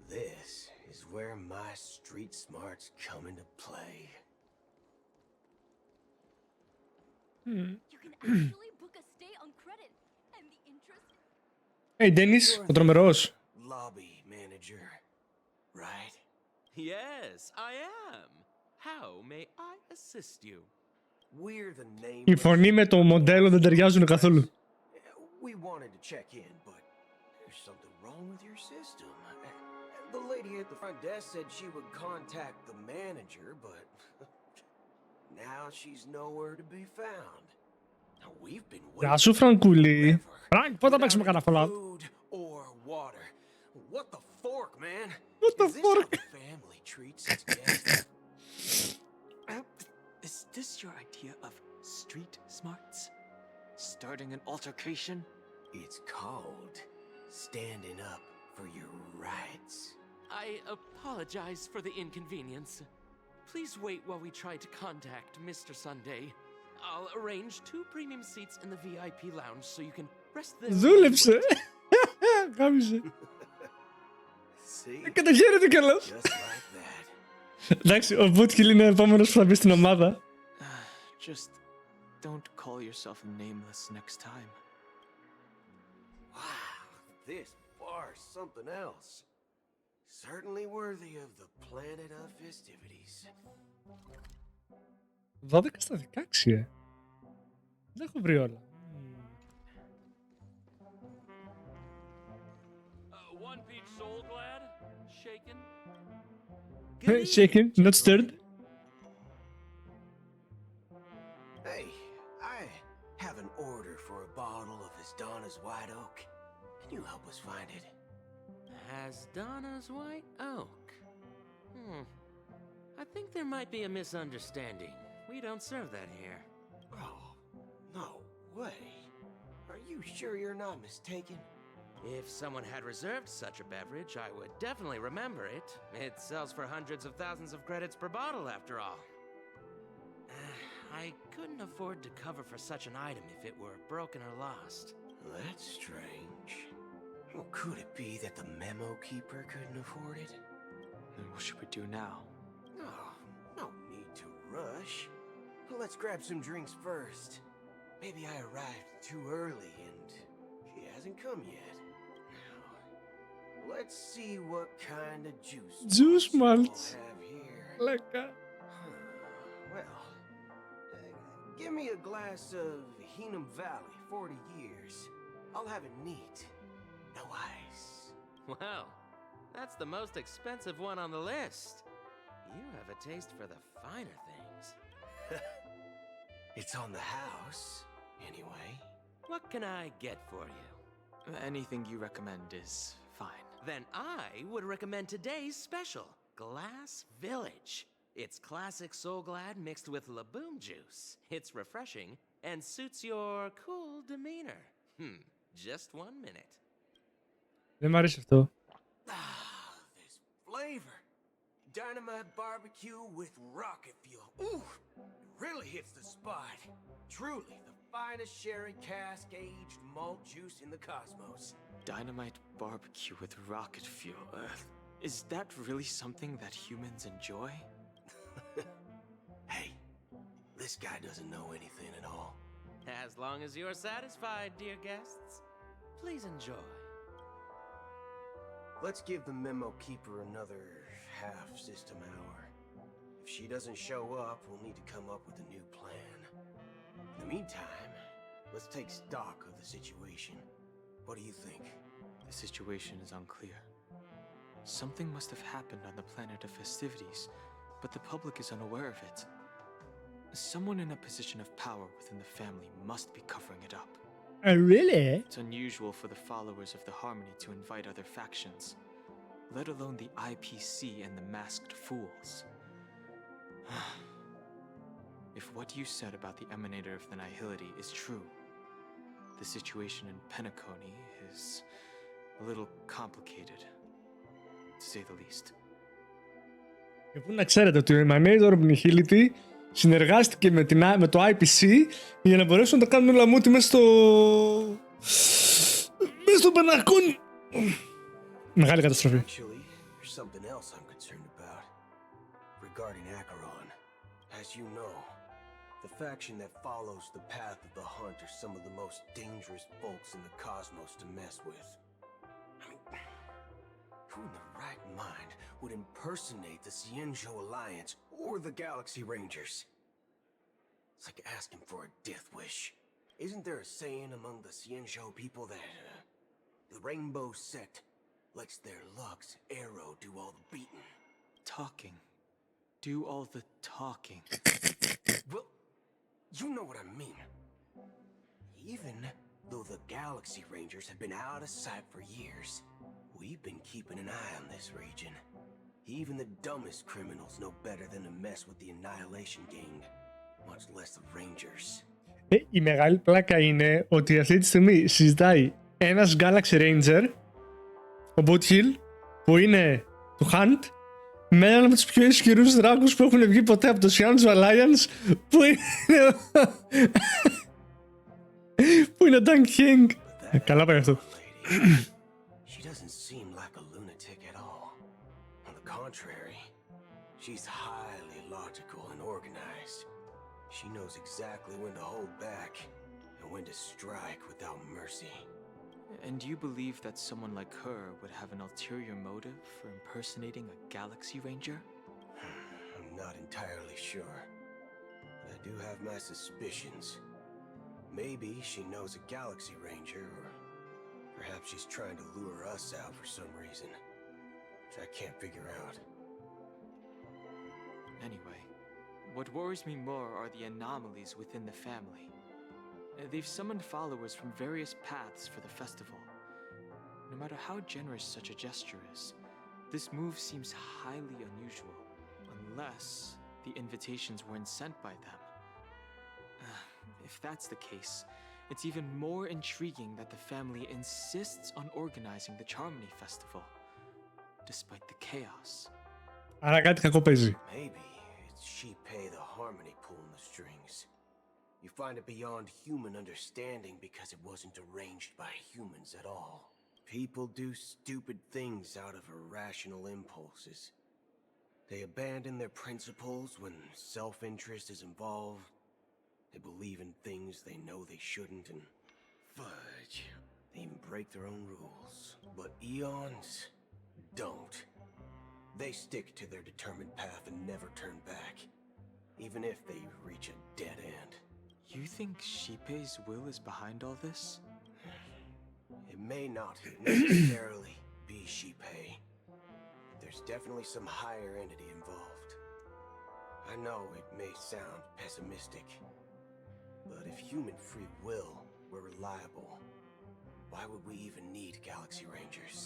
This is where my street smarts come into play. You can actually book a stay on credit, and the interest... Hey, Dennis, ο τρομερός. Lobby manager, right? Yes, I am. How may I assist you? We're the name. Η φωνή με το μοντέλο δεν ταιριάζουν καθόλου. We wanted to check in, but there's something wrong with your system. The lady at the front desk said she would contact the manager, but now she's nowhere to be found. Now we've been waiting. Γεια σου, Φραγκούλη. Φρανκ, πότε θα παίξουμε κανένα Fallout? Food or water. What the fork, man? What the fork? Is this how the family treats its guests? Is this your idea of street smarts? Starting an altercation? It's called standing up for your rights. I apologize for the inconvenience. Please wait while we try to contact Mr. Sunday. I'll arrange 2 premium seats in the VIP lounge so you can rest there. Δούλεψε. Κάμισε. Καταχαίρεται κιόλας. Εντάξει, ο Boothill είναι ο επόμενος που θα μπει στην ομάδα. Just don't call yourself nameless next time. Wow, this bar's something else. Certainly worthy of the planet of festivities. 12 στα 16, Δεν έχω βρει όλα. One peach soul glad? Shaken? Shaken, not stirred. Hey, I have an order for a bottle of Hasdana's White Oak. Can you help us find it? Hasdana's White Oak? I think there might be a misunderstanding. We don't serve that here. Oh, no way. Are you sure you're not mistaken? If someone had reserved such a beverage, I would definitely remember it. It sells for hundreds of thousands of credits per bottle, after all. I couldn't afford to cover for such an item if it were broken or lost. That's strange. Well, could it be that the memo keeper couldn't afford it? Then what should we do now? Oh, no need to rush. Let's grab some drinks first. Maybe I arrived too early and she hasn't come yet. Now, let's see what kind of juice malts. we'll have here. Like that. Well, give me a glass of Hinam Valley, 40 years. I'll have it neat. No ice. Well, that's the most expensive one on the list. You have a taste for the finer things. It's on the house, anyway. What can I get for you? Anything you recommend is fine. Then I would recommend today's special, Glass Village. It's classic Soul Glad mixed with Laboom juice. It's refreshing and suits your cool demeanor. Just 1 minute. Δεν μ' αρέσει αυτό. This flavor. Dynamite barbecue with rocket fuel. Ooh, it really hits the spot. Truly the finest sherry cask-aged malt juice in the cosmos. Dynamite barbecue with rocket fuel. Is that really something that humans enjoy? Hey, this guy doesn't know anything at all. As long as you're satisfied, dear guests, please enjoy. Let's give the memo keeper another half-system hour. If she doesn't show up, we'll need to come up with a new plan. In the meantime, let's take stock of the situation. What do you think? The situation is unclear. Something must have happened on the planet of festivities, but the public is unaware of it. Someone in a position of power within the family must be covering it up. Really? It's unusual for the followers of the Harmony to invite other factions, let alone the IPC and the Masked Fools. If what you said about the Emanator of the Nihility is true, the situation in Penacony is a little complicated, to say the least. Και πού να ξέρετε ότι ο Emanator of Nihility συνεργάστηκε με το IPC για να μπορέσουν να τα κάνουν όλα μούτι μέσα στο Πενακόν. Μεγάλη καταστροφή. Actually, there's something else I'm concerned about. Regarding Acheron. As you know, the faction that follows the path of the Hunt are some of the most dangerous folks in the cosmos to mess with. I mean, who in the right mind would impersonate the Xianzhou Alliance or the Galaxy Rangers? It's like asking for a death wish. Isn't there a saying among the Xianzhou people that the Rainbow Sect lets their Lux Arrow do all the beating? Talking. Do all the talking. Well, you know what I mean. Even though the Galaxy Rangers have been out of sight for years, we've been keeping an eye on this region. Even the dumbest criminals know better than to mess with the Annihilation Gang, much less the Rangers. Η μεγάλη πλάκα είναι ότι αυτή τη στιγμή συζητάει ένας Galaxy Ranger, ο Boothill, που είναι του Hunt, με έναν από τους πιο ισχυρούς δράκους που έχουν βγει ποτέ από το Xianzhou Alliance, που είναι ο Dang King. Καλά πάει αυτό. She doesn't seem like a lunatic at all. On the contrary, she's highly logical and organized. She knows exactly when to hold back and when to strike without mercy. And you believe that someone like her would have an ulterior motive for impersonating a Galaxy Ranger? I'm not entirely sure, but I do have my suspicions. Maybe she knows a Galaxy Ranger, or perhaps she's trying to lure us out for some reason, which I can't figure out. Anyway, what worries me more are the anomalies within the family. They've summoned followers from various paths for the festival. No matter how generous such a gesture is, this move seems highly unusual, unless the invitations weren't sent by them. If that's the case, it's even more intriguing that the family insists on organizing the Charmony Festival, despite the chaos. Άρα κάτι κακό παίζει. Maybe it's Shipei the Harmony pulling the strings. You find it beyond human understanding because it wasn't arranged by humans at all. People do stupid things out of irrational impulses. They abandon their principles when self-interest is involved. They believe in things they know they shouldn't, and fudge. They even break their own rules. But eons don't. They stick to their determined path and never turn back, even if they reach a dead end. You think Shipei's will is behind all this? It may not necessarily be Shipei. There's definitely some higher entity involved. I know it may sound pessimistic, but if human free will were reliable, why would we even need Galaxy Rangers?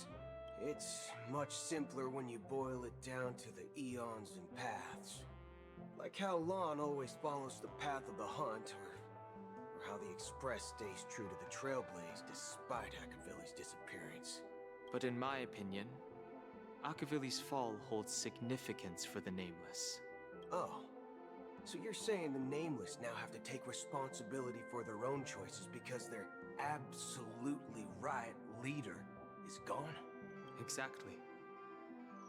It's much simpler when you boil it down to the eons and paths. Like how Lon always follows the path of the hunt, or how the Express stays true to the Trailblaze despite Akavili's disappearance. But in my opinion, Akavili's fall holds significance for the Nameless. Oh, so you're saying the Nameless now have to take responsibility for their own choices because their absolutely right leader is gone? Exactly.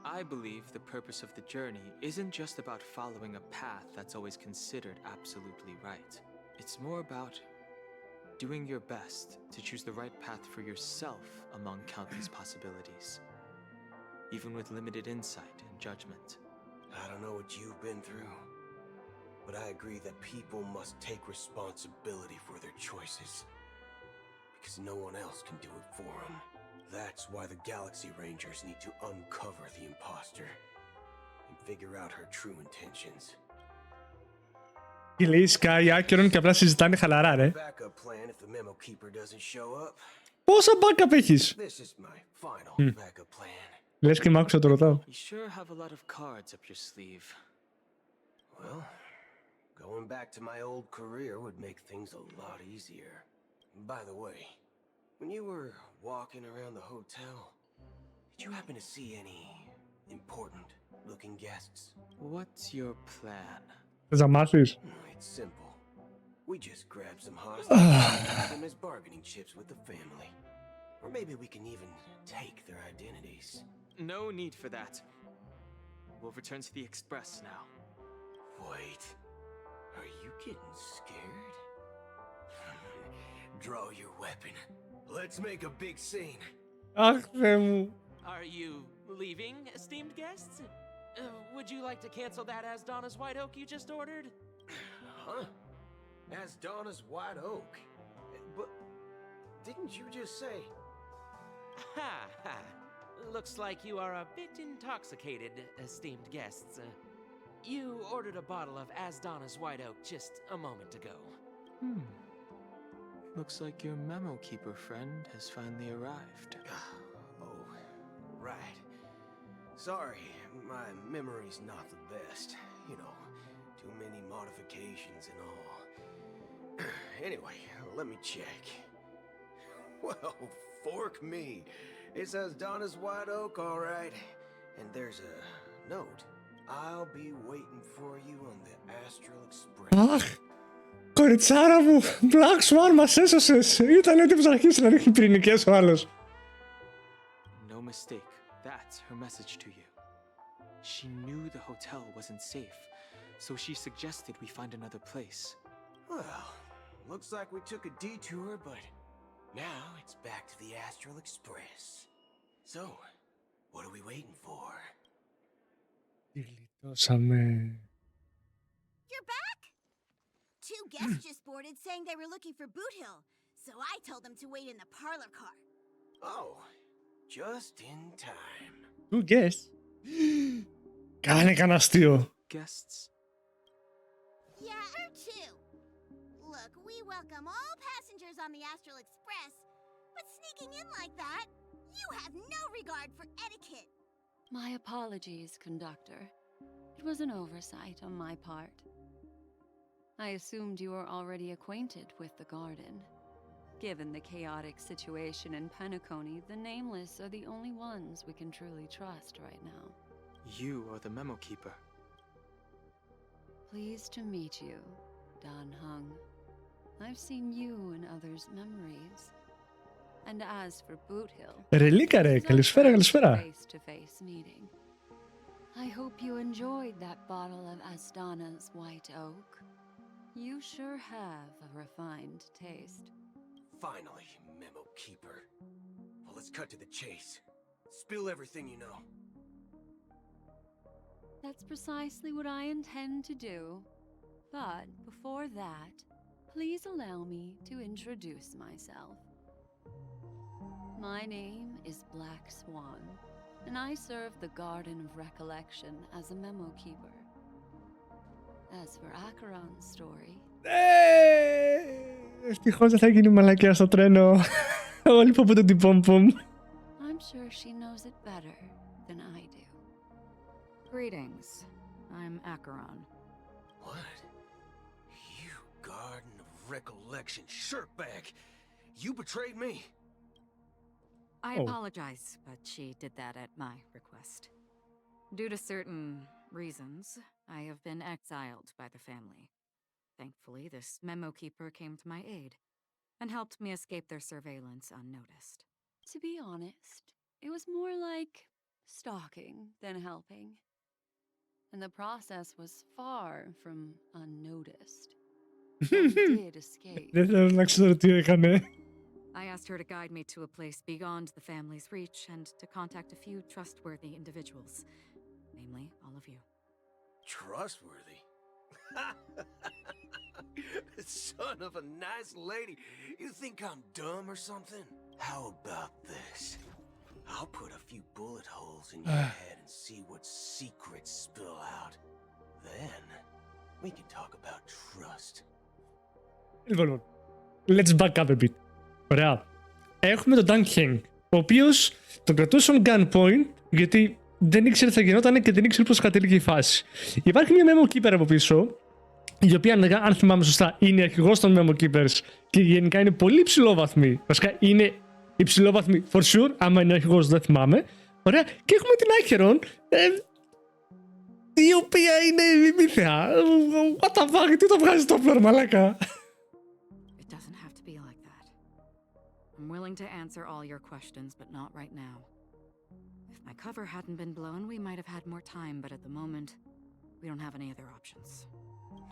I believe the purpose of the journey isn't just about following a path that's always considered absolutely right. It's more about doing your best to choose the right path for yourself among countless possibilities, even with limited insight and judgment. I don't know what you've been through, but I agree that people must take responsibility for their choices, because no one else can do it for them. That's why the Galaxy Rangers need to uncover the imposter and figure out her true intentions. Και λέει Sky άκυρον και απλά συζητάνε χαλαρά, ρε. Πόσα backup έχεις? Λες και μ' άκουσα το ρωτάω. You sure have a lot of cards up your sleeve. Well, going back to my old career would make things a lot easier. By the way, when you were walking around the hotel, did you happen to see any important looking guests? What's your plan? Θες να μάθεις? It's simple. We just grab some hostages and use them as bargaining chips with the family. Or maybe we can even take their identities. No need for that. We'll return to the Express now. Wait. Are you getting scared? Draw your weapon. Let's make a big scene. Ach, Θεέ μου. Are you leaving, esteemed guests? Would you like to cancel that Asdana's White Oak you just ordered? Huh? Asdana's White Oak? But didn't you just say... Ha ha. Looks like you are a bit intoxicated, esteemed guests. You ordered a bottle of Asdana's White Oak just a moment ago. Looks like your memo keeper friend has finally arrived. Oh, right. Sorry, my memory's not the best. You know, too many modifications and all. Anyway, let me check. Well, fork me. It says Donna's White Oak, all right. And there's a note. I'll be waiting for you on the Astral Express. Αχ, κοριτσάρα μου, Black Swan, μας έσωσες. Ήταν έτοιμος να αρχίσει να ρίχνει πυρηνικές ο άλλος. No mistake, that's her message to you. She knew the hotel wasn't safe, so she suggested we find another place. Well, looks like we took a detour, but Now it's back to the Astral Express. So, what are we waiting for? Γλιτώσαμε. You're back? Two guests just boarded saying they were looking for Boot Hill, so I told them to wait in the parlor car. Oh, just in time. Who guess? Κάνε κανένα αστείο. Guests? Yeah, or two. Look, we welcome all passengers on the Astral Express, but sneaking in like that, you have no regard for etiquette. My apologies, conductor. It was an oversight on my part. I assumed you were already acquainted with the garden. Given the chaotic situation in Penacony, the Nameless are the only ones we can truly trust right now. You are the memo keeper. Pleased to meet you, Dan Hung. I've seen you in others' memories. And as for Boot Hill, Ρελίκα ρε, καλησπέρα, καλησπέρα. Face-to-face meeting. I hope you enjoyed that bottle of Astana's white oak. You sure have a refined taste. Finally, Memo Keeper. Well, let's cut to the chase. Spill everything you know. That's precisely what I intend to do. But before that, please allow me to introduce myself. My name is Black Swan, and I serve the Garden of Recollection as a memo keeper. As for Acheron's story... Ευτυχώς δεν θα γίνει μαλακιά στο τρένο. Όλοι πω το τυπόμπομ. I'm sure she knows it better than I do. Greetings. I'm Acheron. What? You Garden of Recollection shirtbag! You betrayed me! I apologize, but she did that at my request. Due to certain reasons, I have been exiled by the family. Thankfully, this memo keeper came to my aid and helped me escape their surveillance unnoticed. To be honest, it was more like stalking than helping. And the process was far from unnoticed. I did escape. Δεν θέλω να ξέρω τι έκανε. I asked her to guide me to a place beyond the family's reach and to contact a few trustworthy individuals, namely all of you. Trustworthy? Son of a nice lady. You think I'm dumb or something? How about this? I'll put a few bullet holes in your head and see what secrets spill out. Then, we can talk about trust. Λοιπόν, let's back up a bit. Ωραία. Έχουμε τον Dan Heng, ο οποίος τον κρατούσε on gunpoint γιατί δεν ήξερε τι θα γινόταν και δεν ήξερε πώς κατέληγε η φάση. Υπάρχει μια memo keeper από πίσω, η οποία αν θυμάμαι σωστά είναι αρχηγός των memo keepers και γενικά είναι πολύ υψηλόβαθμη. Βασικά είναι υψηλόβαθμη for sure, άμα είναι αρχηγός δεν θυμάμαι. Ωραία. Και έχουμε την Acheron, η οποία είναι ημίθεα. What the fuck, τι το βγάζει το πλώρο, μαλάκα. I'm willing to answer all your questions, but not right now. If my cover hadn't been blown, we might have had more time, but at the moment, we don't have any other options.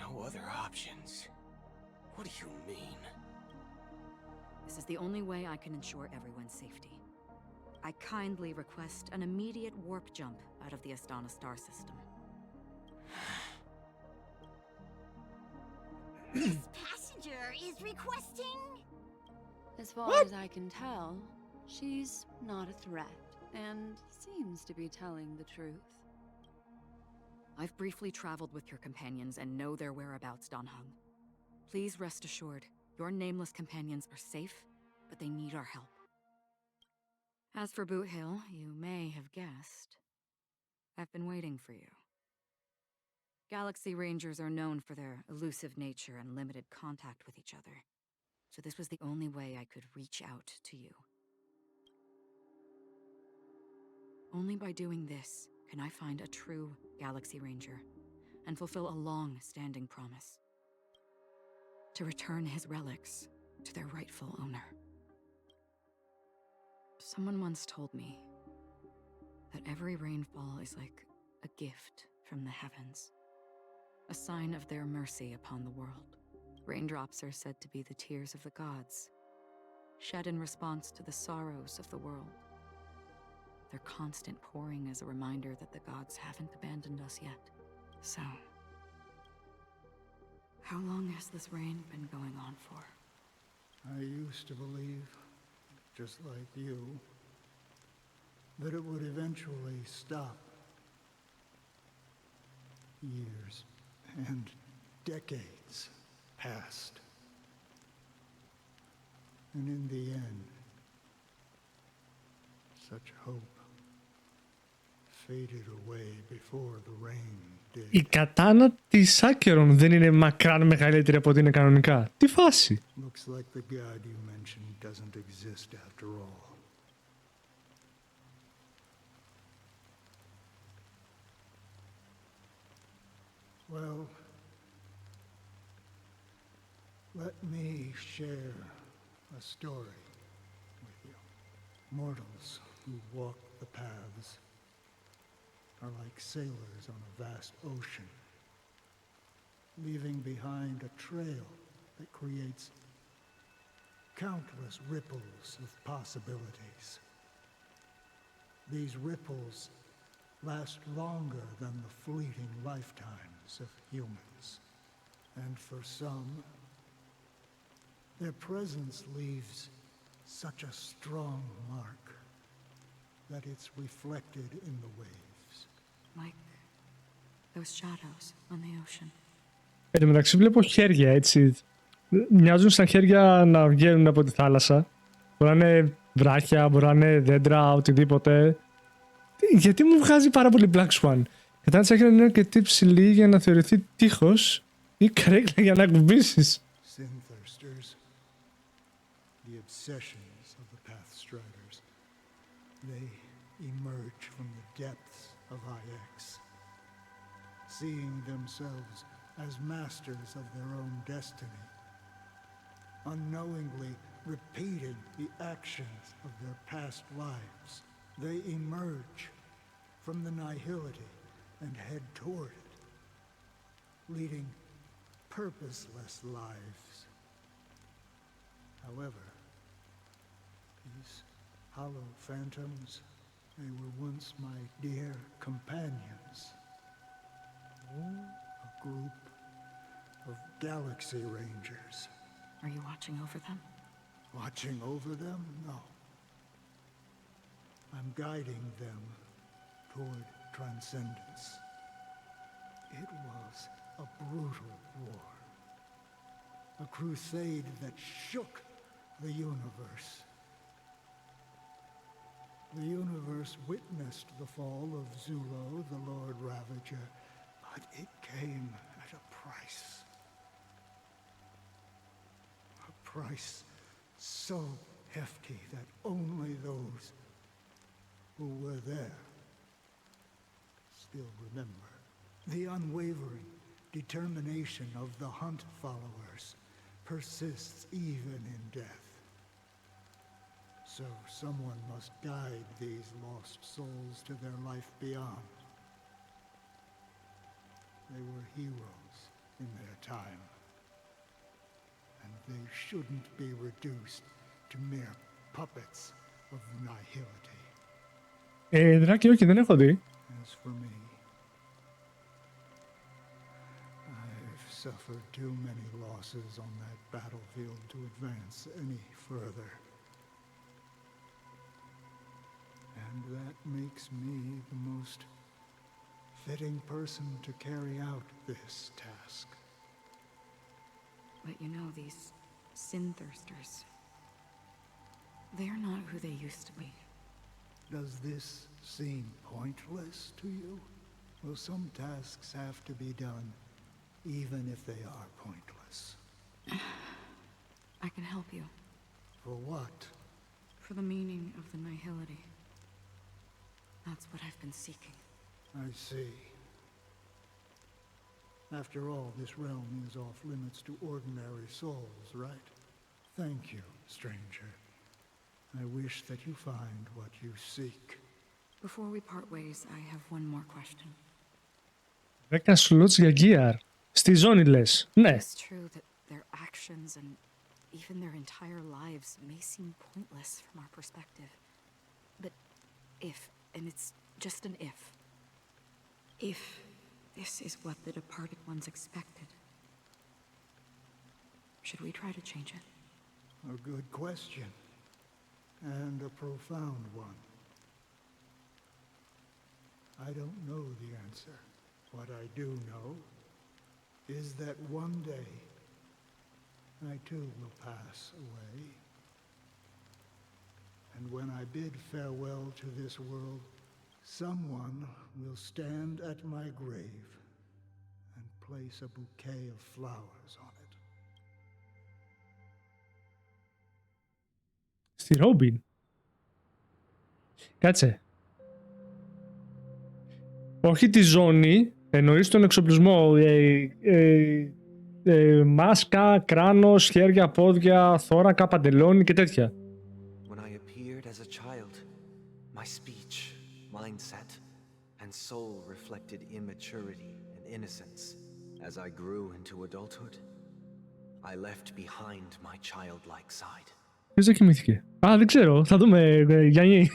No other options? What do you mean? This is the only way I can ensure everyone's safety. I kindly request an immediate warp jump out of the Astana star system. This passenger is requesting... As far as I can tell, she's not a threat and seems to be telling the truth. I've briefly traveled with your companions and know their whereabouts, Dan Hung. Please rest assured, your nameless companions are safe, but they need our help. As for Boot Hill, you may have guessed. I've been waiting for you. Galaxy Rangers are known for their elusive nature and limited contact with each other. So this was the only way I could reach out to you. Only by doing this can I find a true Galaxy Ranger and fulfill a long-standing promise. To return his relics to their rightful owner. Someone once told me that every rainfall is like a gift from the heavens, a sign of their mercy upon the world. Raindrops are said to be the tears of the gods, shed in response to the sorrows of the world. Their constant pouring is a reminder that the gods haven't abandoned us yet. So, how long has this rain been going on for? I used to believe, just like you, that it would eventually stop. Years and decades passed. And in the end, such hope faded away before the rain did. Η κατάνα της Άκερον δεν είναι μακράν μεγαλύτερη από ό,τι είναι κανονικά. Τι φάση. Looks like the god you mentioned doesn't exist after all. Well, let me share a story with you. Mortals who walk the paths are like sailors on a vast ocean, leaving behind a trail that creates countless ripples of possibilities. These ripples last longer than the fleeting lifetimes of humans. And for some, their presence leaves such a strong mark that it's reflected in the waves. Like those shadows on the ocean. Εν τω μεταξύ βλέπω χέρια, έτσι. Μοιάζουν σαν χέρια να βγαίνουν από τη θάλασσα. Μπορεί να είναι βράχια, μπορεί να είναι δέντρα, οτιδήποτε. Γιατί μου βγάζει πάρα πολύ Black Swan. Κατάληξα να είναι αρκετή ψηλή για να θεωρηθεί τείχος ή καρέκλα για να ακουμπήσεις. Sin-thirsters, the obsessions of the Pathstriders, they emerge from the depths of IX, seeing themselves as masters of their own destiny, unknowingly repeating the actions of their past lives. They emerge from the nihility and head toward it, leading purposeless lives. However, these hollow phantoms, they were once my dear companions. A group of galaxy rangers. Are you watching over them? Watching over them? No. I'm guiding them toward transcendence. It was a brutal war. A crusade that shook the universe. The universe witnessed the fall of Zulo, the Lord Ravager, but it came at a price. A price so hefty that only those who were there still remember. The unwavering determination of the Hunt followers persists even in death. So someone must guide these lost souls to their life beyond. They were heroes in their time, and they shouldn't be reduced to mere puppets of the nihility. Δράκη, όχι, δεν έχω δει. As for me, I've suffered too many losses on that battlefield to advance any further. And that makes me the most fitting person to carry out this task. But you know, these sin-thirsters, they're not who they used to be. Does this seem pointless to you? Well, some tasks have to be done, even if they are pointless. I can help you. For what? For the meaning of the nihility. That's what I've been seeking. I see. After all, this realm is off limits to ordinary souls, right? Thank you, stranger. I wish that you find what you seek. Before we part ways, I have one more question. 10 slots για gear. Στη ζώνη λες. Ναι. It's true that their actions and even their entire lives may seem pointless from our perspective. But if, and it's just an if this is what the departed ones expected, should we try to change it? A good question, and a profound one. I don't know the answer. What I do know is that one day, I too will pass away. And when I bid farewell to this world, someone will stand at my grave and place a bouquet of flowers on it. Στη Ρόμπιν. Κάτσε. Όχι τη ζώνη, εννοείς τον εξοπλισμό. Μάσκα, κράνος, χέρια, πόδια, θώρακα, παντελόνι και τέτοια. When I appeared as a child, my speech, mindset, and soul reflected immaturity and innocence. As I grew into adulthood, I left behind my childlike side. Ποιος δεν κοιμήθηκε? Α, δεν ξέρω. Θα δούμε, Γιάννη.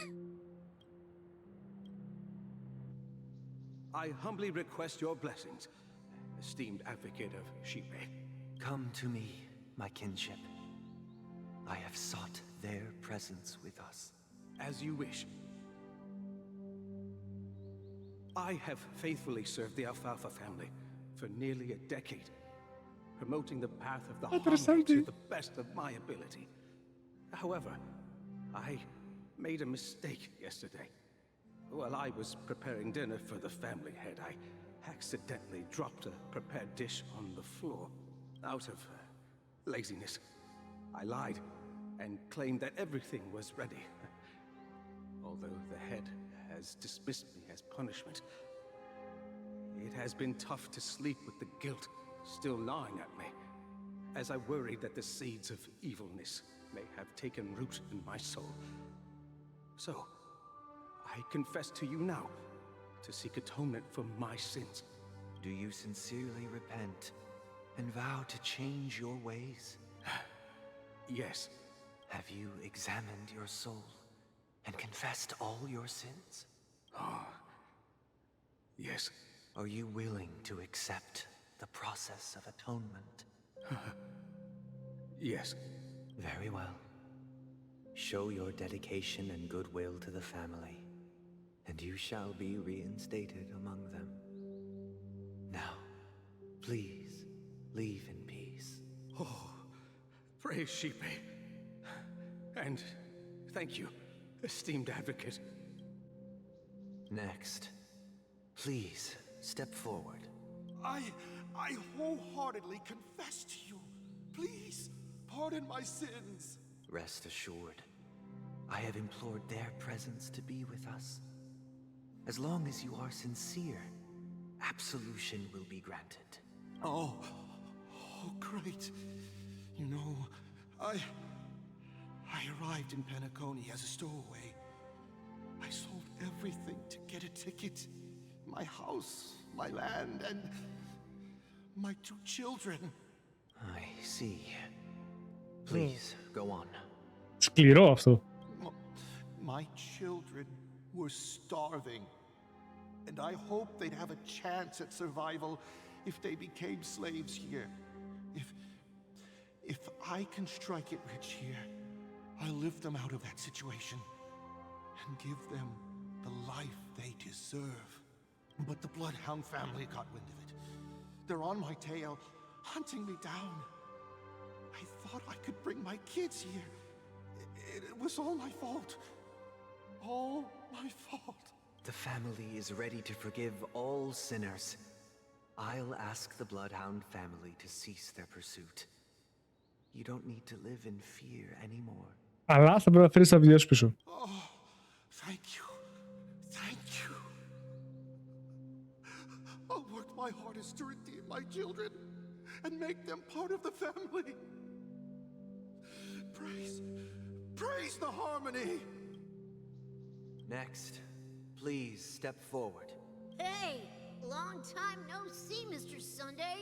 I humbly request your blessings, esteemed advocate of Shipe. Come to me, my kinship. I have sought their presence with us. As you wish. I have faithfully served the Alfalfa family for nearly a decade, promoting the path of the harmony to the best of my ability. However, I made a mistake yesterday. While I was preparing dinner for the family head, I accidentally dropped a prepared dish on the floor out of laziness. I lied and claimed that everything was ready. Although the head has dismissed me as punishment, it has been tough to sleep with the guilt still gnawing at me, as I worried that the seeds of evilness may have taken root in my soul. So, I confess to you now to seek atonement for my sins. Do you sincerely repent and vow to change your ways? Yes. Have you examined your soul and confessed all your sins? Oh, yes. Are you willing to accept the process of atonement? Yes. Very well. Show your dedication and goodwill to the family, and you shall be reinstated among them. Now, please, leave in peace. Oh, praise Shipe. And thank you, esteemed advocate. Next, please step forward. I wholeheartedly confess to you. Please, pardon my sins. Rest assured, I have implored their presence to be with us. As long as you are sincere, absolution will be granted. Oh, great. You know, I arrived in Penacony as a stowaway. I sold everything to get a ticket. My house, my land, and my 2 children. I see. Please, go on. Σκληρό αυτό. My children were starving, and I hoped they'd have a chance at survival if they became slaves here. If I can strike it rich here, I'll lift them out of that situation and give them the life they deserve. But the Bloodhound family got wind of it. They're on my tail, hunting me down. I thought I could bring my kids here. It was all my fault. All my fault. The family is ready to forgive all sinners. I'll ask the Bloodhound family to cease their pursuit. You don't need to live in fear anymore. Αλλά θα πρέπει να φέρεις τα βιβλία σου πίσω. Oh, thank you. Thank you. I'll work my hardest to redeem my children and make them part of the family. Praise the harmony. Next, please step forward. Hey, long time no see, Mr. Sunday.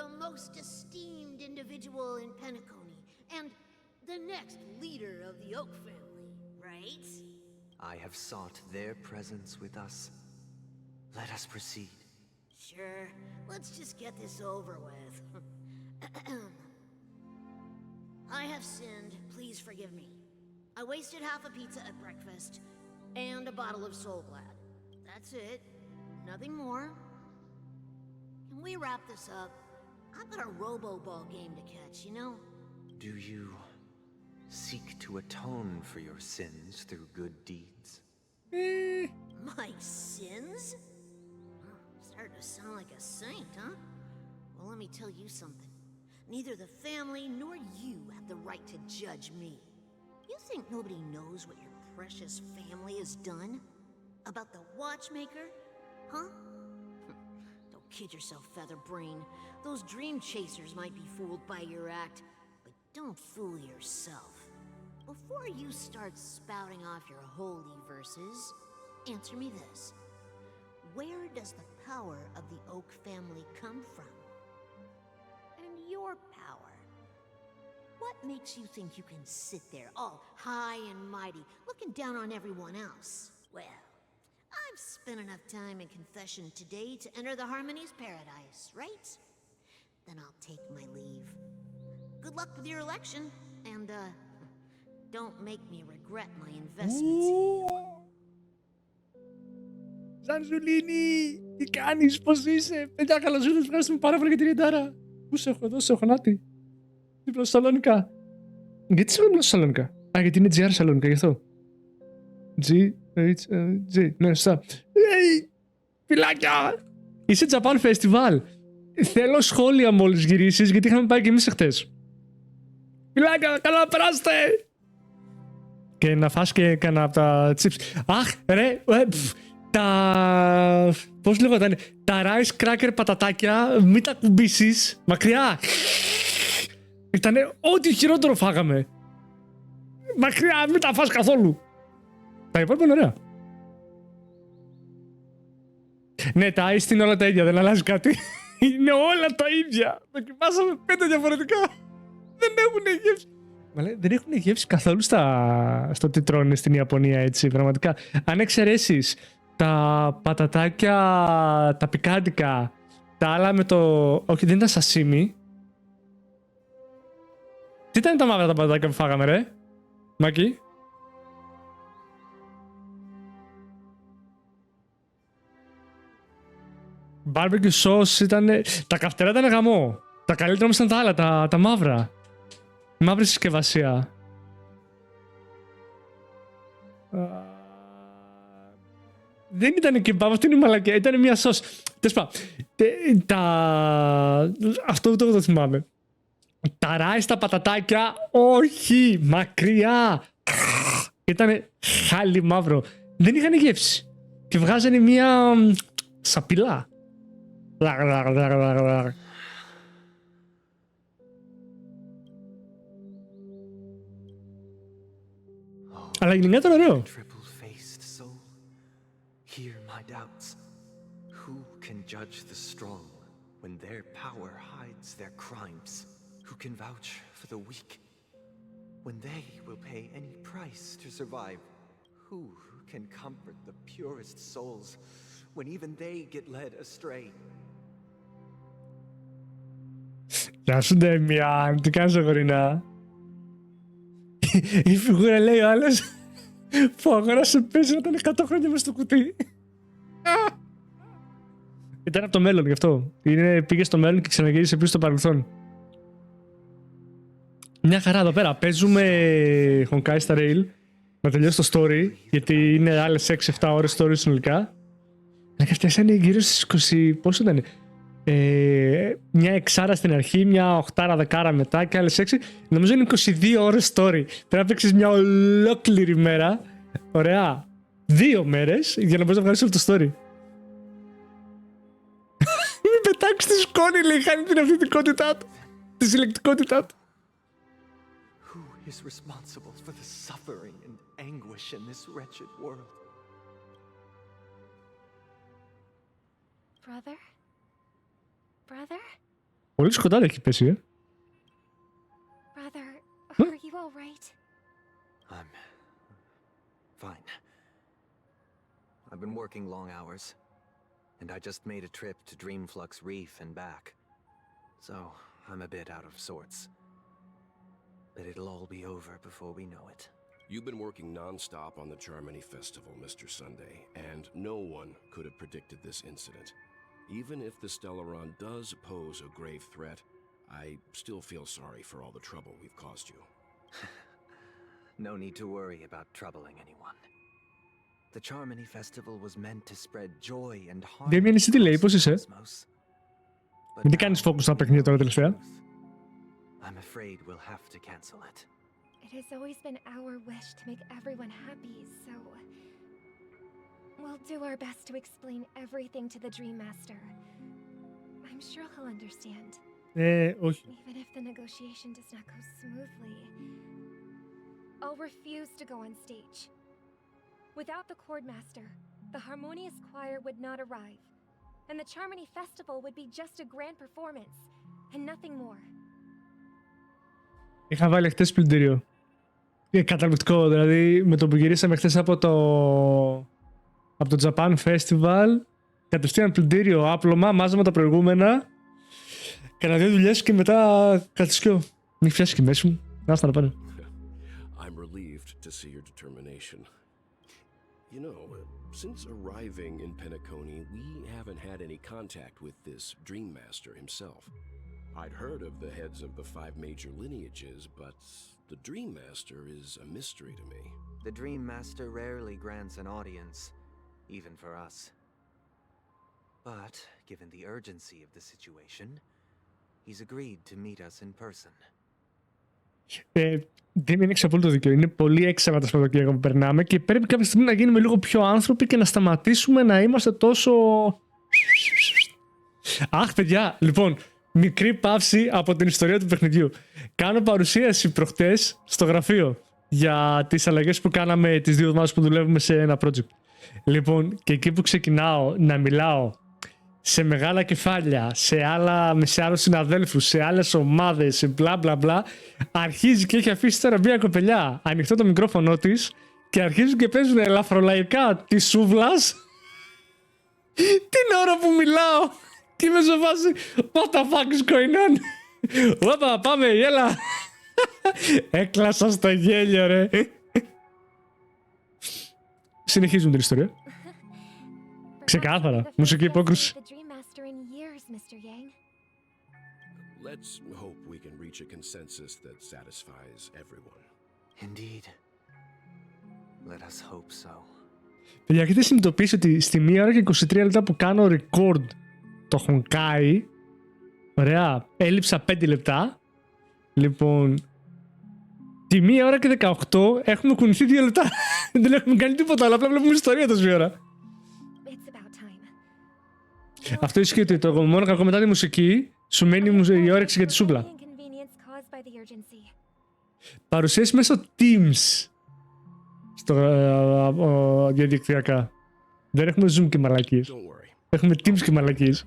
The most esteemed individual in Penacony, And the next leader of the Oak family, right? I have sought their presence with us. Let us proceed. Sure, let's just get this over with. I have sinned, please forgive me. I wasted half a pizza at breakfast, and a bottle of Soul Glad. That's it, nothing more. Can we wrap this up? I've got a Robo-Ball game to catch, you know? Do you seek to atone for your sins through good deeds? My sins? Starting to sound like a saint, huh? Well, let me tell you something. Neither the family nor you have the right to judge me. You think nobody knows what your precious family has done? About the watchmaker? Huh? Don't kid yourself, Featherbrain. Those dream chasers might be fooled by your act, but don't fool yourself. Before you start spouting off your holy verses, answer me this. Where does the power of the Oak family come from? And your power? What makes you think you can sit there all high and mighty, looking down on everyone else? Well, I've spent enough time in confession today to enter the Harmony's paradise, right? Then I'll take my leave. Good luck with your election, and don't make me regret my investments in you. Ζανζουλίνη, τι κάνεις, πώς είσαι? Παιδιά, καλώς ήρθες, ευχαριστούμε πάρα πολύ για την ιντάρα. Πού σε έχω εδώ, σε έχω νάτι. Δίπλα στο Σαλόνικα. Γιατί σε έχω δίπλα στο Σαλόνικα? Α, γιατί είναι GR Σαλόνικα, γι' αυτό. G, ναι, σωστά. Φιλάκια! Είσαι Japan Festival. Θέλω σχόλια μόλις γυρίσεις, γιατί είχαμε πάει και εμείς εχθές. Φιλάκια, καλά να περάσετε! Και να φας και κανένα από τα chips. Αχ, ρε, τα... πώς λέγονταν, τα rice cracker πατατάκια, μην τα κουμπίσεις, μακριά. Ήτανε ό,τι χειρότερο φάγαμε. Μακριά, μην τα φας καθόλου. Τα υπόλοιπα είναι ωραία. Ναι, τα ice είναι όλα τα ίδια, δεν αλλάζει κάτι. Είναι όλα τα ίδια. Δοκιμάσαμε 5 διαφορετικά. Δεν έχουν γεύση. Δεν έχουν γεύση καθόλου στο τι τρώνε στην Ιαπωνία, έτσι, πραγματικά. Αν εξαιρέσεις τα πατατάκια, τα πικάντικα, τα άλλα με το... Όχι, δεν ήταν σασίμι. Τι ήταν τα μαύρα τα πατατάκια που φάγαμε, ρε, Μάκη? Barbecue sauce ήταν... Τα καυτερά ήταν γαμό. Τα καλύτερα όμως ήταν τα άλλα, τα μαύρα. Μαύρη συσκευασία. Δεν ήταν κεμπάμπ, αυτή είναι η μαλακιά. Ήταν μια σως. Τέλος πάντων. Αυτό ούτε εγώ το θυμάμαι. Τα ράι στα πατατάκια, όχι, μακριά. Ήτανε χάλι μαύρο. Δεν είχαν γεύση. Και βγάζανε μια σαπίλα. Αλλά γενικά ήταν ωραίο. Hear my doubts. Who can judge the strong when their power hides their crimes? Who can vouch for the weak when they will pay any price to survive? Who can comfort the purest souls when even they get led astray? Γεια σου, Ντέμιαν, τι κάνεις, αγορίνα? Η φιγούρα, λέει ο άλλος, που αγόρασε παίζει να ήταν 100 χρόνια μες στο κουτί. Ήταν από το μέλλον γι' αυτό. Πήγε στο μέλλον και ξαναγύρισε πίσω στο παρελθόν. Μια χαρά εδώ πέρα. Παίζουμε Honkai Star Rail. Να τελειώσει το story, γιατί είναι άλλες 6-7 ώρες story συνολικά. Αλλά και αυτές είναι γύρω στις 20... πόσο ήταν? Μια εξάρα στην αρχή, μια 8-10 μετά και άλλες 6. Νομίζω είναι 22 ώρες story. Πρέπει να παίξεις μια ολόκληρη μέρα. Ωραία. 2 μέρες για να μπορείς να βγάλεις όλο το story. Μην πετάξει τη σκόνη, λέει, χάνει την αυθεντικότητά του. Τη συλλεκτικότητά του. Who is responsible for the suffering and anguish in this wretched world? Brother? Brother? Πολύ σκοτάδι έχει πέσει, Brother, all right? I'm fine. I've been working long hours, and I just made a trip to Dreamflux Reef and back. So, I'm a bit out of sorts. But it'll all be over before we know it. You've been working non-stop on the Charmony Festival, Mr. Sunday, and no one could have predicted this incident. Even if the Stellaron does pose a grave threat, I still feel sorry for all the trouble we've caused you. No need to worry about troubling anyone. The Charmony Festival was meant to spread joy and Damien, εσύ τι λέει, πώς είσαι? Μην τι κάνεις focus στα παιχνίδια τώρα τελευταία. I'm afraid we'll have to cancel it. It has always been our wish to make everyone happy, so we'll do our best to explain everything to the Dream Master. I'm sure he'll understand. Όχι. Even if the negotiation does not go smoothly, I'll refuse to go on stage. Without the Chord Master, the Harmonious Choir would not arrive, and the Charmony Festival would be just a grand performance, and nothing more. Είχα βάλει χτες πλυντήριο. Καταπληκτικό, δηλαδή με το που γυρίσαμε χτες από το Japan Festival, κατευθείαν πλυντήριο, άπλωμα, μάζαμε τα προηγούμενα, κάνα 2 δουλειές και μετά καθισκιό. Μη φτιάσει και η μέση μου. Άστα να πάνε. I'm relieved to see your determination. You know, since arriving in Penacony, we haven't had any contact with this Dream Master himself. I'd heard of the heads of the 5 major lineages, but the Dream Master is a mystery to me. The Dream Master rarely grants an audience, even for us. But, given the urgency of the situation, he's agreed to meet us in person. Δεν είναι απόλυτο δίκαιο. Είναι πολύ έξαμα τα Σαββατοκύριακα που περνάμε και πρέπει κάποια στιγμή να γίνουμε λίγο πιο άνθρωποι και να σταματήσουμε να είμαστε τόσο. Αχ, παιδιά, λοιπόν, μικρή παύση από την ιστορία του παιχνιδιού. Κάνω παρουσίαση προχτές στο γραφείο για τις αλλαγές που κάναμε τις 2 εβδομάδες που δουλεύουμε σε ένα project. Λοιπόν, και εκεί που ξεκινάω να μιλάω σε μεγάλα κεφάλια, σε άλλους συναδέλφους, σε άλλες ομάδες, σε μπλα μπλα μπλα, αρχίζει και έχει αφήσει τώρα μια κοπελιά ανοιχτό το μικρόφωνο της και αρχίζουν και παίζουν ελαφρολαϊκά τη σούβλας την ώρα που μιλάω και είμαι σε φάση what the fuck is going on. Όπα, πάμε, έλα. Έκλασα στο γέλιο, ρε. Συνεχίζουν την ιστορία. Ξεκάθαρα. Μουσική υπόκριση. Let's hope we can reach a consensus that satisfies everyone. Indeed. Let us hope so. Παιδιά, έχετε συνειδητοποιήσει ότι στη 1 ώρα και 23 λεπτά που κάνω record το Honkai, ωραία, έλειψα 5 λεπτά. Λοιπόν, τη 1 ώρα και 18 έχουμε κουνηθεί 2 λεπτά. Δεν έχουμε κάνει τίποτα, αλλά απλά βλέπουμε ιστορία τόση ώρα. Αυτό ισχύει ότι το μόνο κακό μετά τη μουσική σου μένει η όρεξη για τη σούπλα. Παρουσίαση μέσα στο Teams. Διαδικτυακά. Δεν έχουμε Zoom και μαλακίες. Έχουμε Teams και μαλακίες.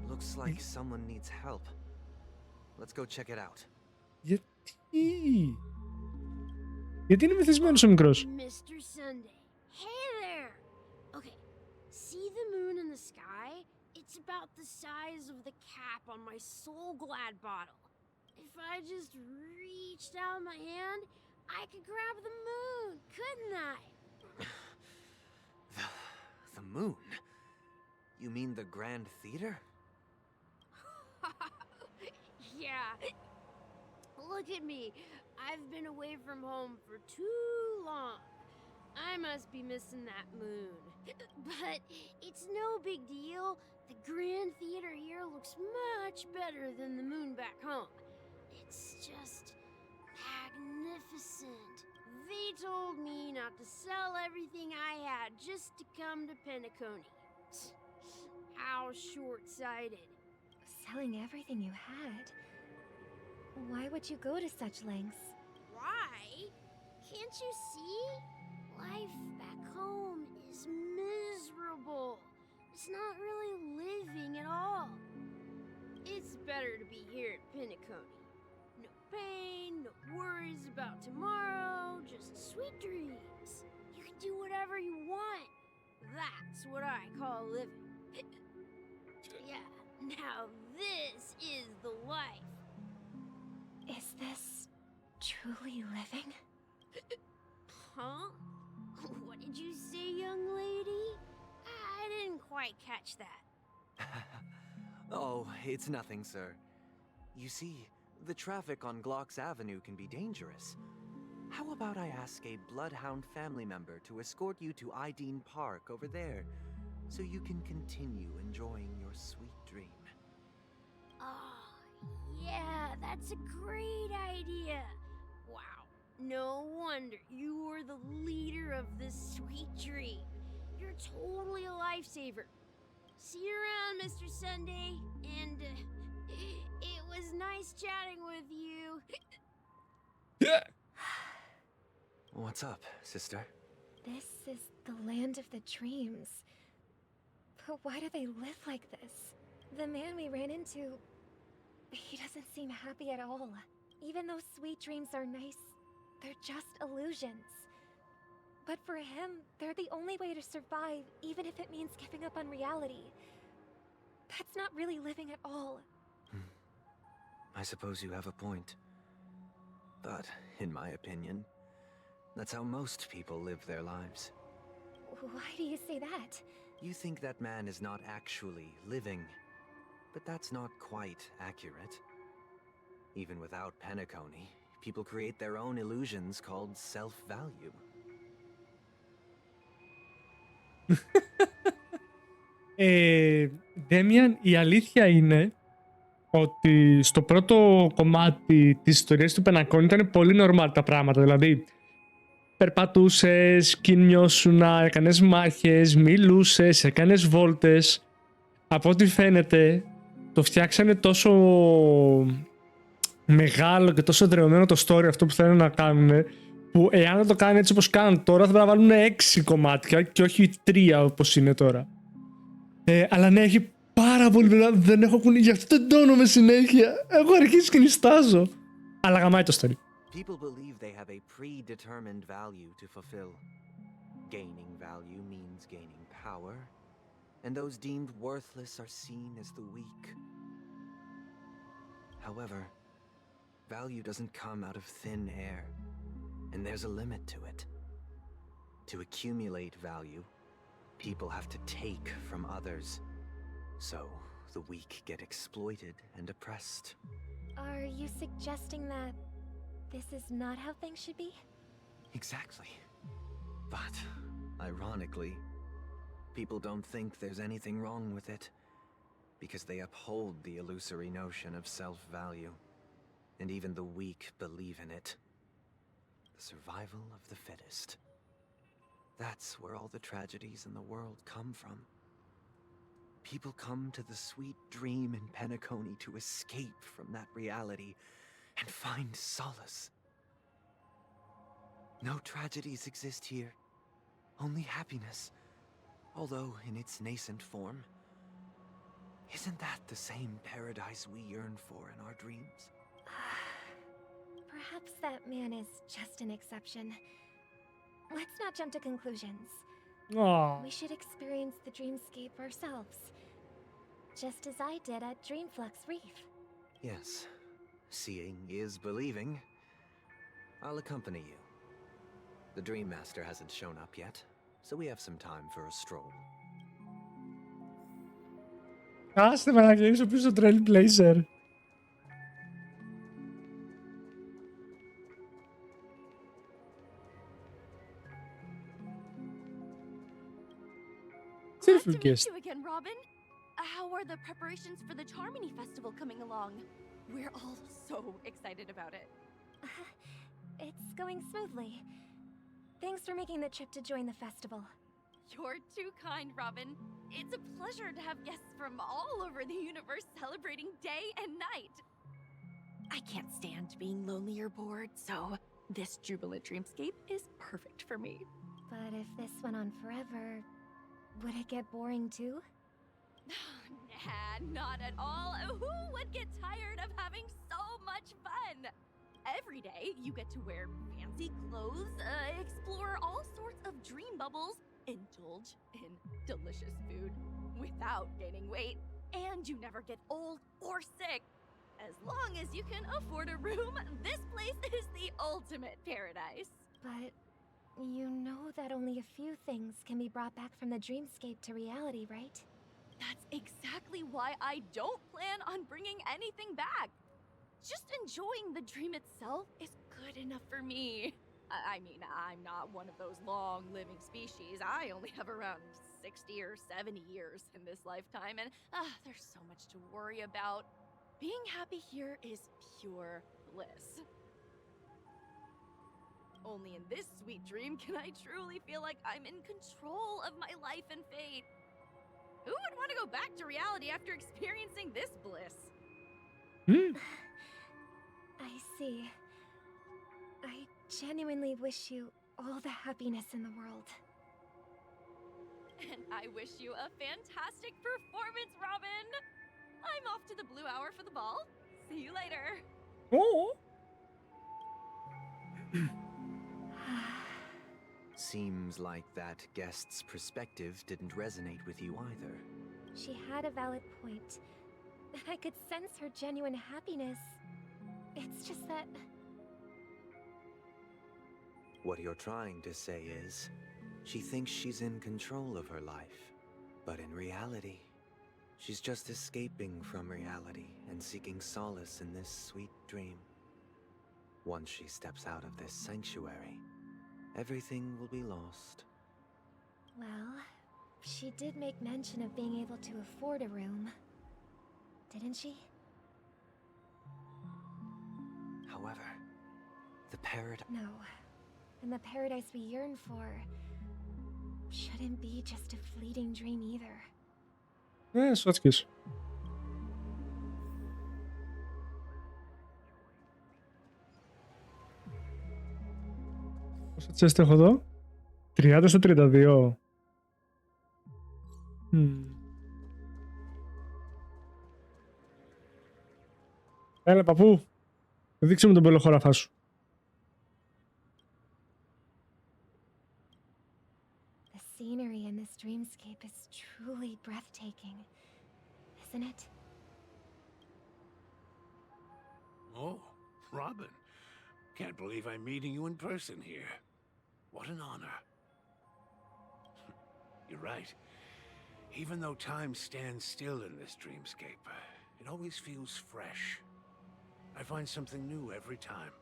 Looks like someone needs help. Let's go check it out. Γιατί είναι μεθυσμένος ο μικρός. Mr. Sunday. Hey there. Okay. See the moon in the sky? It's about the size of the cap on my Soul Glad bottle. If I just reached out my hand, I could grab the moon, couldn't I? The moon? You mean the Grand Theater? Yeah. Look at me. I've been away from home for too long. I must be missing that moon. But it's no big deal. The Grand Theater here looks much better than the moon back home. It's just magnificent. They told me not to sell everything I had just to come to Penacony. How short-sighted. Selling everything you had? Why would you go to such lengths? Why? Can't you see? life back home is miserable. It's not really living at all. It's better to be here at Pinnaconey. No pain, no worries about tomorrow, just sweet dreams. You can do whatever you want. That's what I call living. Yeah, now this is the life. Is this truly living? Huh? What did you say, young lady? I didn't quite catch that. Oh, it's nothing, sir. You see, the traffic on Glock's Avenue can be dangerous. How about I ask a Bloodhound family member to escort you to Ideen Park over there, so you can continue enjoying your sweet dream? Oh, yeah, that's a great idea. Wow, no wonder you were the leader of this sweet dream. You're totally a lifesaver. See you around, Mr. Sunday, and it was nice chatting with you. What's up, sister? This is the land of the dreams. But why do they live like this? The man we ran into, he doesn't seem happy at all. Even though sweet dreams are nice, they're just illusions. But for him, they're the only way to survive, even if it means giving up on reality. That's not really living at all. I suppose you have a point. But, in my opinion, that's how most people live their lives. Why do you say that? You think that man is not actually living, but that's not quite accurate. Even without Penacony, people create their own illusions called self-value. Damian, η αλήθεια είναι ότι στο πρώτο κομμάτι της ιστορίας του Πενακόνη ήταν πολύ normal τα πράγματα. Δηλαδή, περπατούσες, κινιώσουνα, έκανες μάχες, μιλούσες, έκανες βόλτες. Από ό,τι φαίνεται, το φτιάξανε τόσο μεγάλο και τόσο δρεωμένο το story αυτό που θέλουν να κάνουν, που εάν δεν το κάνουν έτσι όπως κάνουν τώρα, θα πρέπει να βάλουν 6 κομμάτια και όχι 3 όπως είναι τώρα. Αλλά ναι, έχει πάρα πολύ μεγάλο, δεν έχω κουνεί, γι' αυτό δεν τόνομαι συνέχεια. Έχω αρχίσει και νιστάζω. Αλλά γαμάει το story. People believe they have a predetermined value to fulfill. Gaining value means gaining power, and those deemed worthless are seen as the weak. However, value doesn't come out of thin air, and there's a limit to it. To accumulate value, people have to take from others, so the weak get exploited and oppressed. Are you suggesting that this is not how things should be? Exactly. But, ironically, people don't think there's anything wrong with it, because they uphold the illusory notion of self-value, and even the weak believe in it. The survival of the fittest. That's where all the tragedies in the world come from. People come to the sweet dream in Penacony to escape from that reality and find solace. No tragedies exist here, only happiness, although in its nascent form. Isn't that the same paradise we yearn for in our dreams? Perhaps that man is just an exception. Let's not jump to conclusions. Aww. We should experience the dreamscape ourselves, just as I did at Dreamflux Reef. Yes, seeing is believing. I'll accompany you. The Dream Master hasn't shown up yet, so we have some time for a stroll. Άστε με να γυρίσω πίσω στο Trailblazer. Nice to meet you again, Robin. How are the preparations for the Charmony Festival coming along? We're all so excited about it. It's going smoothly. Thanks for making the trip to join the festival. You're too kind, Robin. It's a pleasure to have guests from all over the universe celebrating day and night. I can't stand being lonely or bored, so this jubilant dreamscape is perfect for me. But if this went on forever, would it get boring too? Nah, not at all. Who would get tired of having so much fun? Every day, you get to wear fancy clothes, explore all sorts of dream bubbles, indulge in delicious food without gaining weight, and you never get old or sick. As long as you can afford a room, this place is the ultimate paradise. But you know that only a few things can be brought back from the dreamscape to reality, right? That's exactly why I don't plan on bringing anything back. Just enjoying the dream itself is good enough for me. I mean, I'm not one of those long-living species. I only have around 60 or 70 years in this lifetime, and there's so much to worry about. Being happy here is pure bliss. Only in this sweet dream can I truly feel like I'm in control of my life and fate. Who would want to go back to reality after experiencing this bliss? I see. I genuinely wish you all the happiness in the world. And I wish you a fantastic performance, Robin! I'm off to the Blue Hour for the ball. See you later. Oh. Seems like that guest's perspective didn't resonate with you either. She had a valid point. I could sense her genuine happiness. It's just that... What you're trying to say is, she thinks she's in control of her life. But in reality, she's just escaping from reality and seeking solace in this sweet dream. Once she steps out of this sanctuary, everything will be lost. Well, she did make mention of being able to afford a room. Didn't she? However, the paradise... No. And the paradise we yearn for shouldn't be just a fleeting dream either. Σφάτσκες. Πόσα τσέστα έχω εδώ? 30 στα 32. Έλα παππού, δείξε μου τον πελοχωράφα σου. The scenery in this dreamscape is truly breathtaking, isn't it? Oh, Robin. Can't believe I'm meeting you in person here. What an honor. You're right. Even though time stands still in this dreamscape, it always feels fresh. I find something new every time.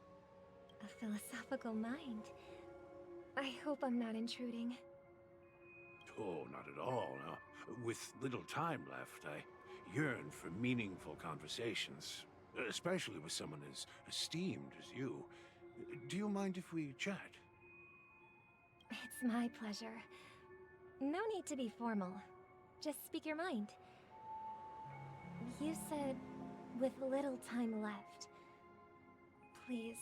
A philosophical mind. I hope I'm not intruding. Oh, not at all. No. With little time left, I yearn for meaningful conversations, especially with someone as esteemed as you. Do you mind if we chat? It's my pleasure. No need to be formal. Just speak your mind. You said, with little time left. Please,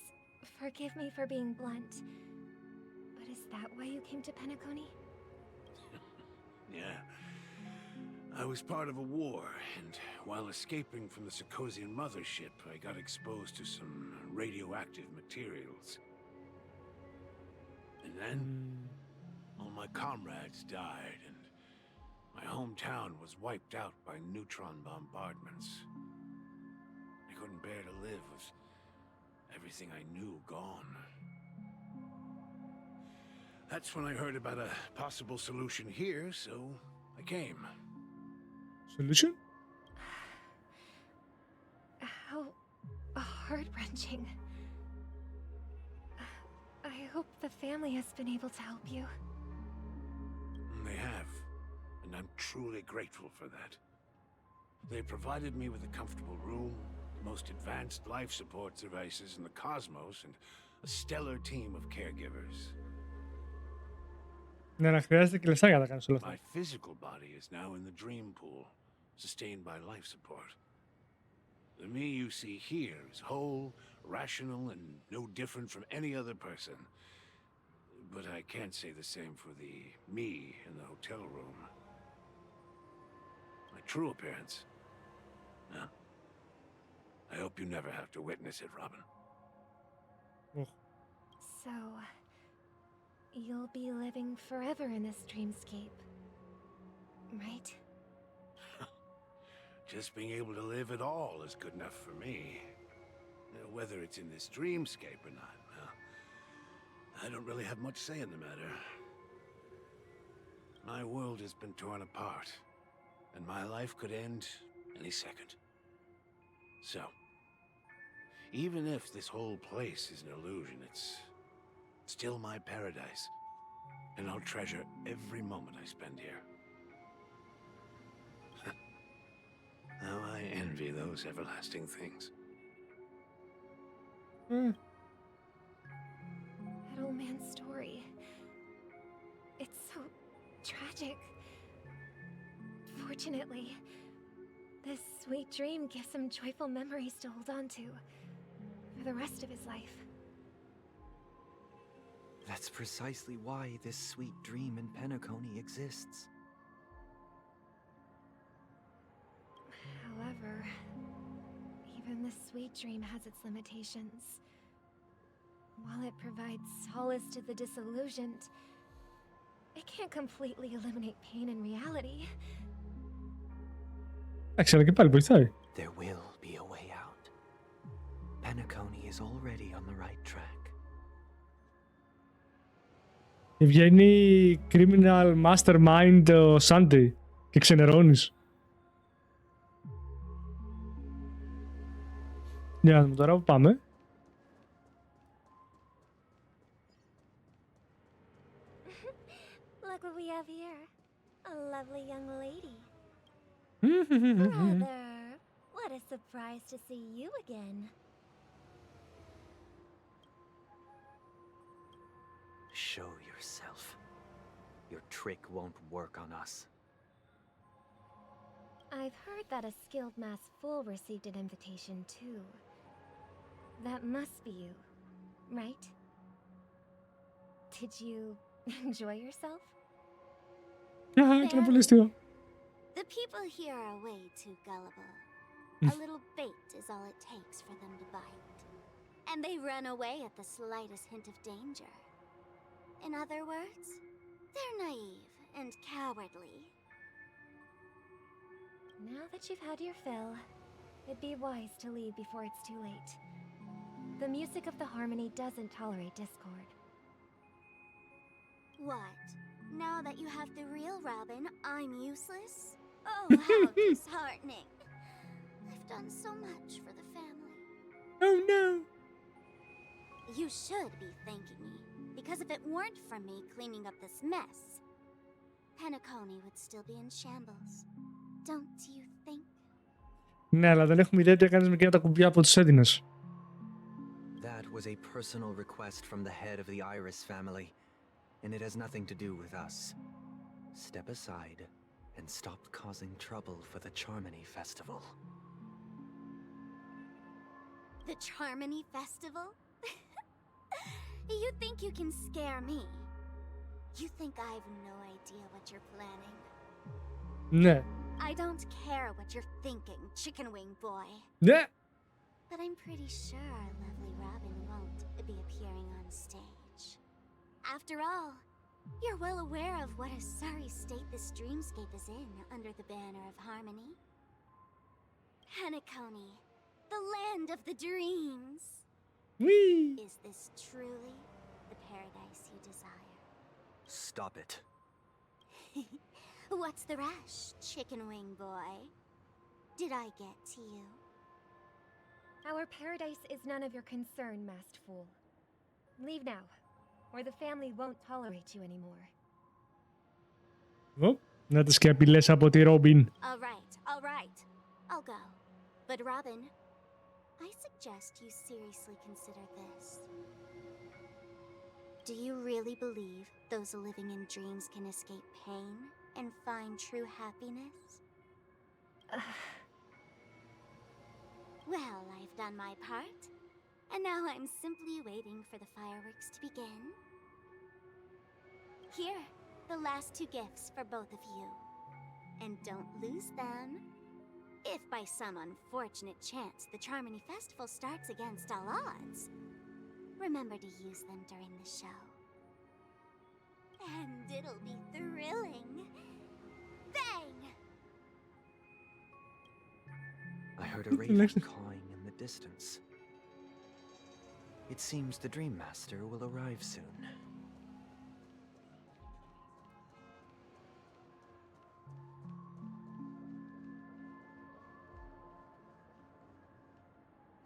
forgive me for being blunt. But is that why you came to Penacony? Yeah. I was part of a war, and while escaping from the Sarkosian mothership, I got exposed to some radioactive materials. And then, all my comrades died, and my hometown was wiped out by neutron bombardments. I couldn't bear to live with everything I knew gone. That's when I heard about a possible solution here, so I came. Solution? How heart-wrenching. I hope the family has been able to help you. They have, and I'm truly grateful for that. They provided me with a comfortable room, the most advanced life support devices in the cosmos, and a stellar team of caregivers. Ναι, να χρειάζεται και λεφτά για να τα κάνεις όλα αυτά. My physical body is now in the dream pool, sustained by life support. The me you see here is whole, rational, and no different from any other person. But I can't say the same for the me in the hotel room. My true appearance. No. I hope you never have to witness it, Robin. So, you'll be living forever in this dreamscape, right? Just being able to live at all is good enough for me. Whether it's in this dreamscape or not, well, I don't really have much say in the matter. My world has been torn apart, and my life could end any second. So, even if this whole place is an illusion, it's still my paradise, and I'll treasure every moment I spend here. How I envy those everlasting things. That old man's story. It's so tragic. Fortunately, this sweet dream gives him joyful memories to hold on to for the rest of his life. That's precisely why this sweet dream in Penacony exists. However, even the sweet dream has its limitations. While it provides solace to the disillusioned, it can't completely eliminate pain in reality. Ξέρω και πάλι βοηθάει. There will be a way out. Penacony is already on the right track. Και βγαίνει criminal mastermind ο Sunday και ξενερώνεις. Για να δούμε τώρα που πάμε. Look what we have here. A lovely young lady. Mm-hmm. Brother, what a surprise to see you again. Show yourself. Your trick won't work on us. I've heard that a skilled masked fool received an invitation too. That must be you, right? Did you enjoy yourself? The people here are way too gullible. A little bait is all it takes for them to bite. And they run away at the slightest hint of danger. In other words, they're naive and cowardly. Now that you've had your fill, it'd be wise to leave before it's too late. The music of the harmony doesn't tolerate discord. What? Now that you have the real Robin, I'm useless? Oh, how disheartening. I've done so much for the family. Oh no! You should be thanking me, because if it weren't for me cleaning up this mess, Penacony would still be in shambles. Don't you think? Ναι, αλλά δεν έχουμε ιδέα τι έκανες με εκείνα τα κουμπιά που τους έδινες. That was a personal request from the head of the Iris family, and it has nothing to do with us. Step aside and stop causing trouble for the Charmony Festival. The Charmony Festival? You think you can scare me? You think I have no idea what you're planning? Ναι. I don't care what you're thinking, chicken wing boy. Ναι. But I'm pretty sure our lovely Robin won't be appearing on stage. After all, you're well aware of what a sorry state this dreamscape is in under the banner of harmony. Penacony, the land of the dreams. Whee! Is this truly the paradise you desire? Stop it. What's the rush, chicken wing boy? Did I get to you? Our paradise is none of your concern, masked fool. Leave now, or the family won't tolerate you anymore. Να τις και απειλές από τη Ρόμπιν. All right. I'll go. But Robin, I suggest you seriously consider this. Do you really believe those living in dreams can escape pain and find true happiness? Well, I've done my part, and now I'm simply waiting for the fireworks to begin. Here, the last two gifts for both of you. And don't lose them. If by some unfortunate chance the Charmony Festival starts against all odds, remember to use them during the show. And it'll be thrilling. Bang! I heard a raven cawing in the distance. It seems the Dream Master will arrive soon.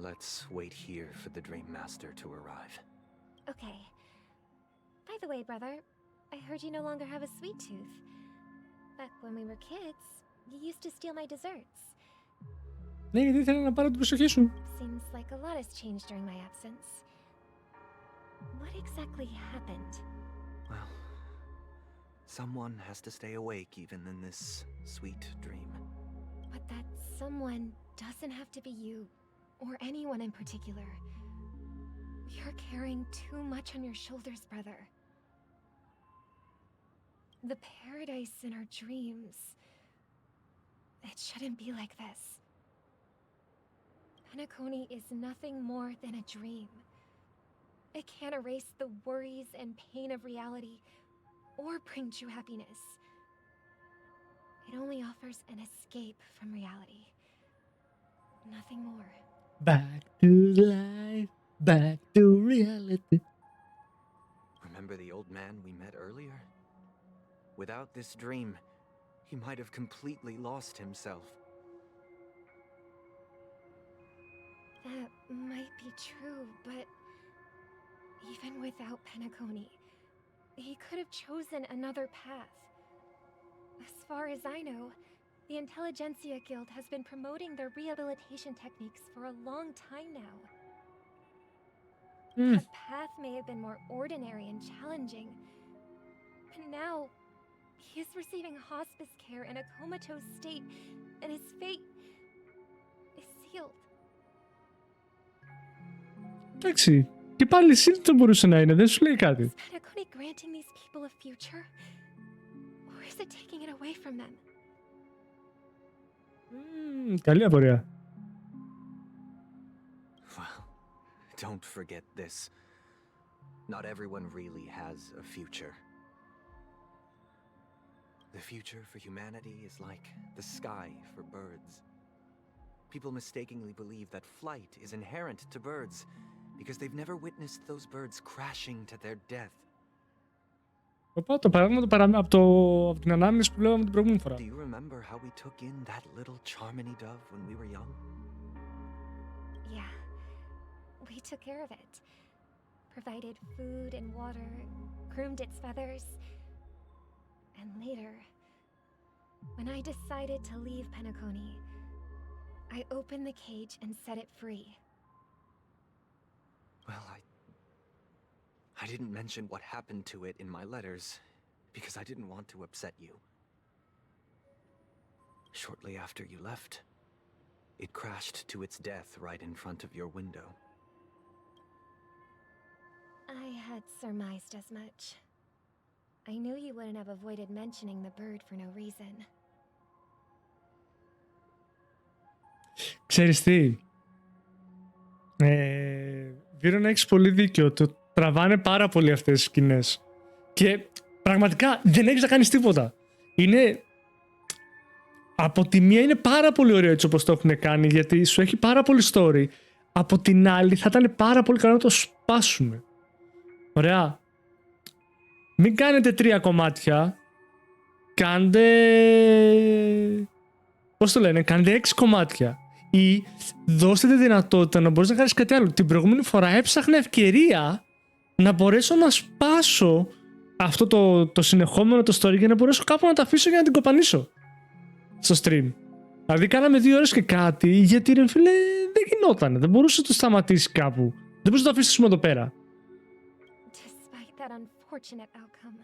Let's wait here for the Dream Master to arrive. Okay. By the way, brother, I heard you no longer have a sweet tooth. Back when we were kids, you used to steal my desserts. Ναι, γιατί ήθελα να πάρω την προσοχή σου. Seems like a lot has changed during my absence. What exactly happened? Well, someone has to stay awake even in this sweet dream. But that someone doesn't have to be you, or anyone in particular. You're carrying too much on your shoulders, brother. The paradise in our dreams. It shouldn't be like this. Penacony is nothing more than a dream. It can't erase the worries and pain of reality, or bring true happiness. It only offers an escape from reality. Nothing more. Back to life, back to reality. Remember the old man we met earlier? Without this dream, he might have completely lost himself. That might be true, but even without Penacony, he could have chosen another path. As far as I know, the Intelligentsia Guild has been promoting their rehabilitation techniques for a long time now. That path may have been more ordinary and challenging, but now he is receiving hospice care in a comatose state, and his fate is sealed. Εντάξει, και πάλι σύντομο μπορούσε να είναι, δεν σου λέει κάτι. Is Penacony granting these people a future? Or is it taking it away from them? Καλή απορία. Well, don't forget this. Not everyone really has a future. The future for humanity is like the sky for birds. People mistakenly believe that flight is inherent to birds because they've never witnessed those birds crashing to their death. Το παράδειγμα από την ανάμνηση που λέγαμε την προηγούμενη φορά. Do you remember how we took in that little Charmony dove when we were young? Yeah, we took care of it. Provided food and water, groomed its feathers. And later, when I decided to leave Penacony, I opened the cage and set it free. Well, I didn't mention what happened to it in my letters because I didn't want to upset you. Shortly after you left, it crashed to its death right in front of your window. I had surmised as much. I knew you wouldn't have avoided mentioning the bird for no reason. Ξέρεις τι, Βίρονα, έχεις πολύ δίκιο. Το τραβάνε πάρα πολύ αυτές τις σκηνές. Και πραγματικά δεν έχεις να κάνεις τίποτα. Είναι... Από τη μία είναι πάρα πολύ ωραίο έτσι όπως το έχουν κάνει, γιατί σου έχει πάρα πολύ story. Από την άλλη θα ήταν πάρα πολύ καλό να το σπάσουμε. Ωραία. Μην κάνετε 3 κομμάτια. Κάντε... Πώς το λένε, κάντε 6 κομμάτια. Ή δώστε τη δυνατότητα να μπορείς να κάνεις κάτι άλλο. Την προηγούμενη φορά έψαχνα ευκαιρία να μπορέσω να σπάσω αυτό το συνεχόμενο το story για να μπορέσω κάπου να το αφήσω για να την κοπανίσω στο stream. Δηλαδή κάναμε 2 ώρες και κάτι, γιατί ρε φίλε δεν γινότανε. Δεν μπορούσε να το σταματήσει κάπου. Δεν μπορούσε να το αφήσεις εδώ πέρα. Despite that unfortunate outcome,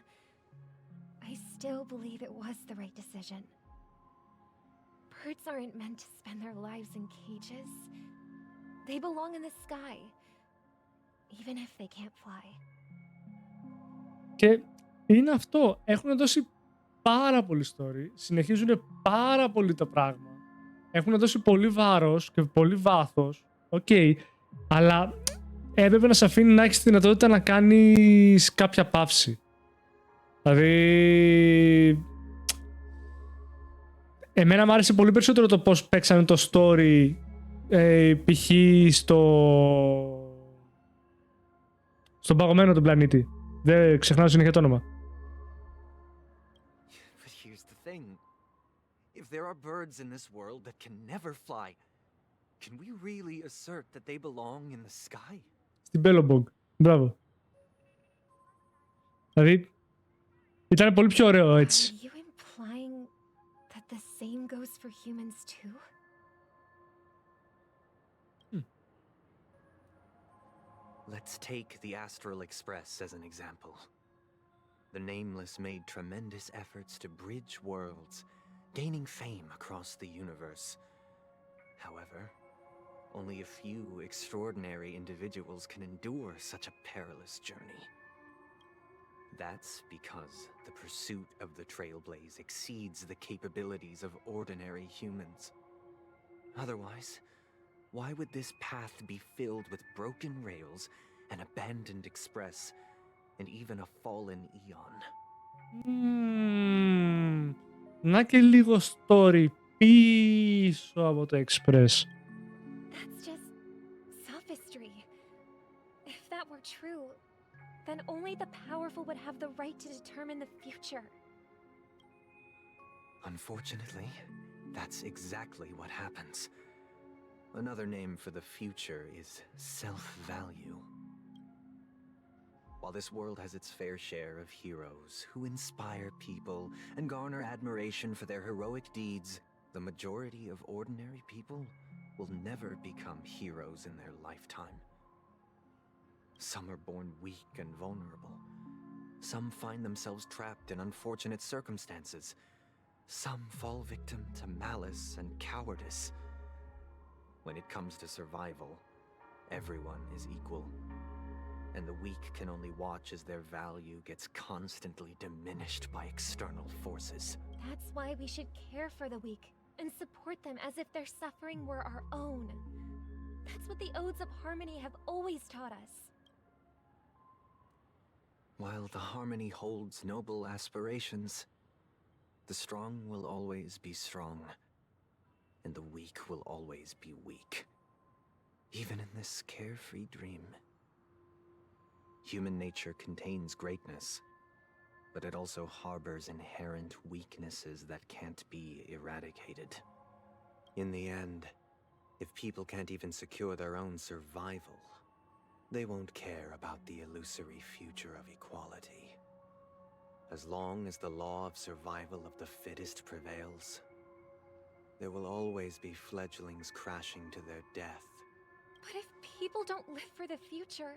I still believe it was the right decision. Birds aren't meant to spend their lives in cages. They belong in the sky, even if they can't fly. Και είναι αυτό. Έχουν δώσει πάρα πολύ story. Συνεχίζουν πάρα πολύ το πράγμα. Έχουν δώσει πολύ βάρος και πολύ βάθος. Οκ. Αλλά έπρεπε να σε αφήνει να έχεις τη δυνατότητα να κάνεις κάποια παύση. Δηλαδή... Εμένα μου άρεσε πολύ περισσότερο το πώς παίξανε το story π.χ. στον παγωμένο τον πλανήτη. Δεν ξεχνάω συνέχεια το όνομα. But here's the thing. If there are birds in this world that can never fly, can we really assert that they belong in the sky? Στην Belobog. Μπράβο. Δηλαδή, ήταν πολύ πιο ωραίο έτσι. Are you implying that the same goes for humans too? Let's take the Astral Express as an example. The Nameless made tremendous efforts to bridge worlds, gaining fame across the universe. However, only a few extraordinary individuals can endure such a perilous journey. That's because the pursuit of the Trailblaze exceeds the capabilities of ordinary humans. Otherwise, why would this path be filled with broken rails, an abandoned express, and even a fallen eon? Να και λίγο story πίσω από το Express. That's just sophistry. If that were true, then only the powerful would have the right to determine the future. Unfortunately, that's exactly what happens. Another name for the future is self-value. While this world has its fair share of heroes who inspire people and garner admiration for their heroic deeds, the majority of ordinary people will never become heroes in their lifetime. Some are born weak and vulnerable. Some find themselves trapped in unfortunate circumstances. Some fall victim to malice and cowardice. When it comes to survival, everyone is equal. And the weak can only watch as their value gets constantly diminished by external forces. That's why we should care for the weak and support them as if their suffering were our own. That's what the Odes of Harmony have always taught us. While the Harmony holds noble aspirations, the strong will always be strong, and the weak will always be weak. Even in this carefree dream. Human nature contains greatness, but it also harbors inherent weaknesses that can't be eradicated. In the end, if people can't even secure their own survival, they won't care about the illusory future of equality. As long as the law of survival of the fittest prevails, there will always be fledglings crashing to their death. But if people don't live for the future,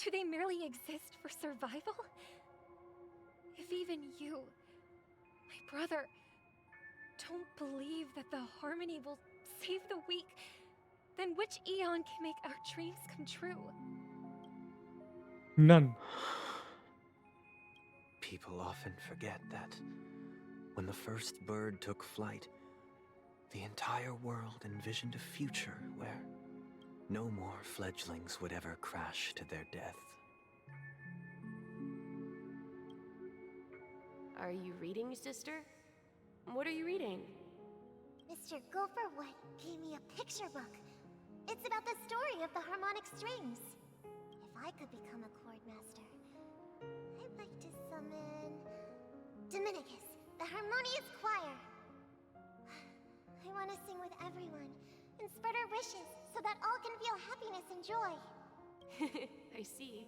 do they merely exist for survival? If even you, my brother, don't believe that the Harmony will save the weak, then which eon can make our dreams come true? None. People often forget that when the first bird took flight, the entire world envisioned a future where no more fledglings would ever crash to their death. Are you reading, sister? What are you reading? Mr. Gopherwood gave me a picture book. It's about the story of the harmonic strings. If I could become a chord master, I'd like to summon Dominicus, the harmonious choir. I want to sing with everyone and spread our wishes so that all can feel happiness and joy. I see.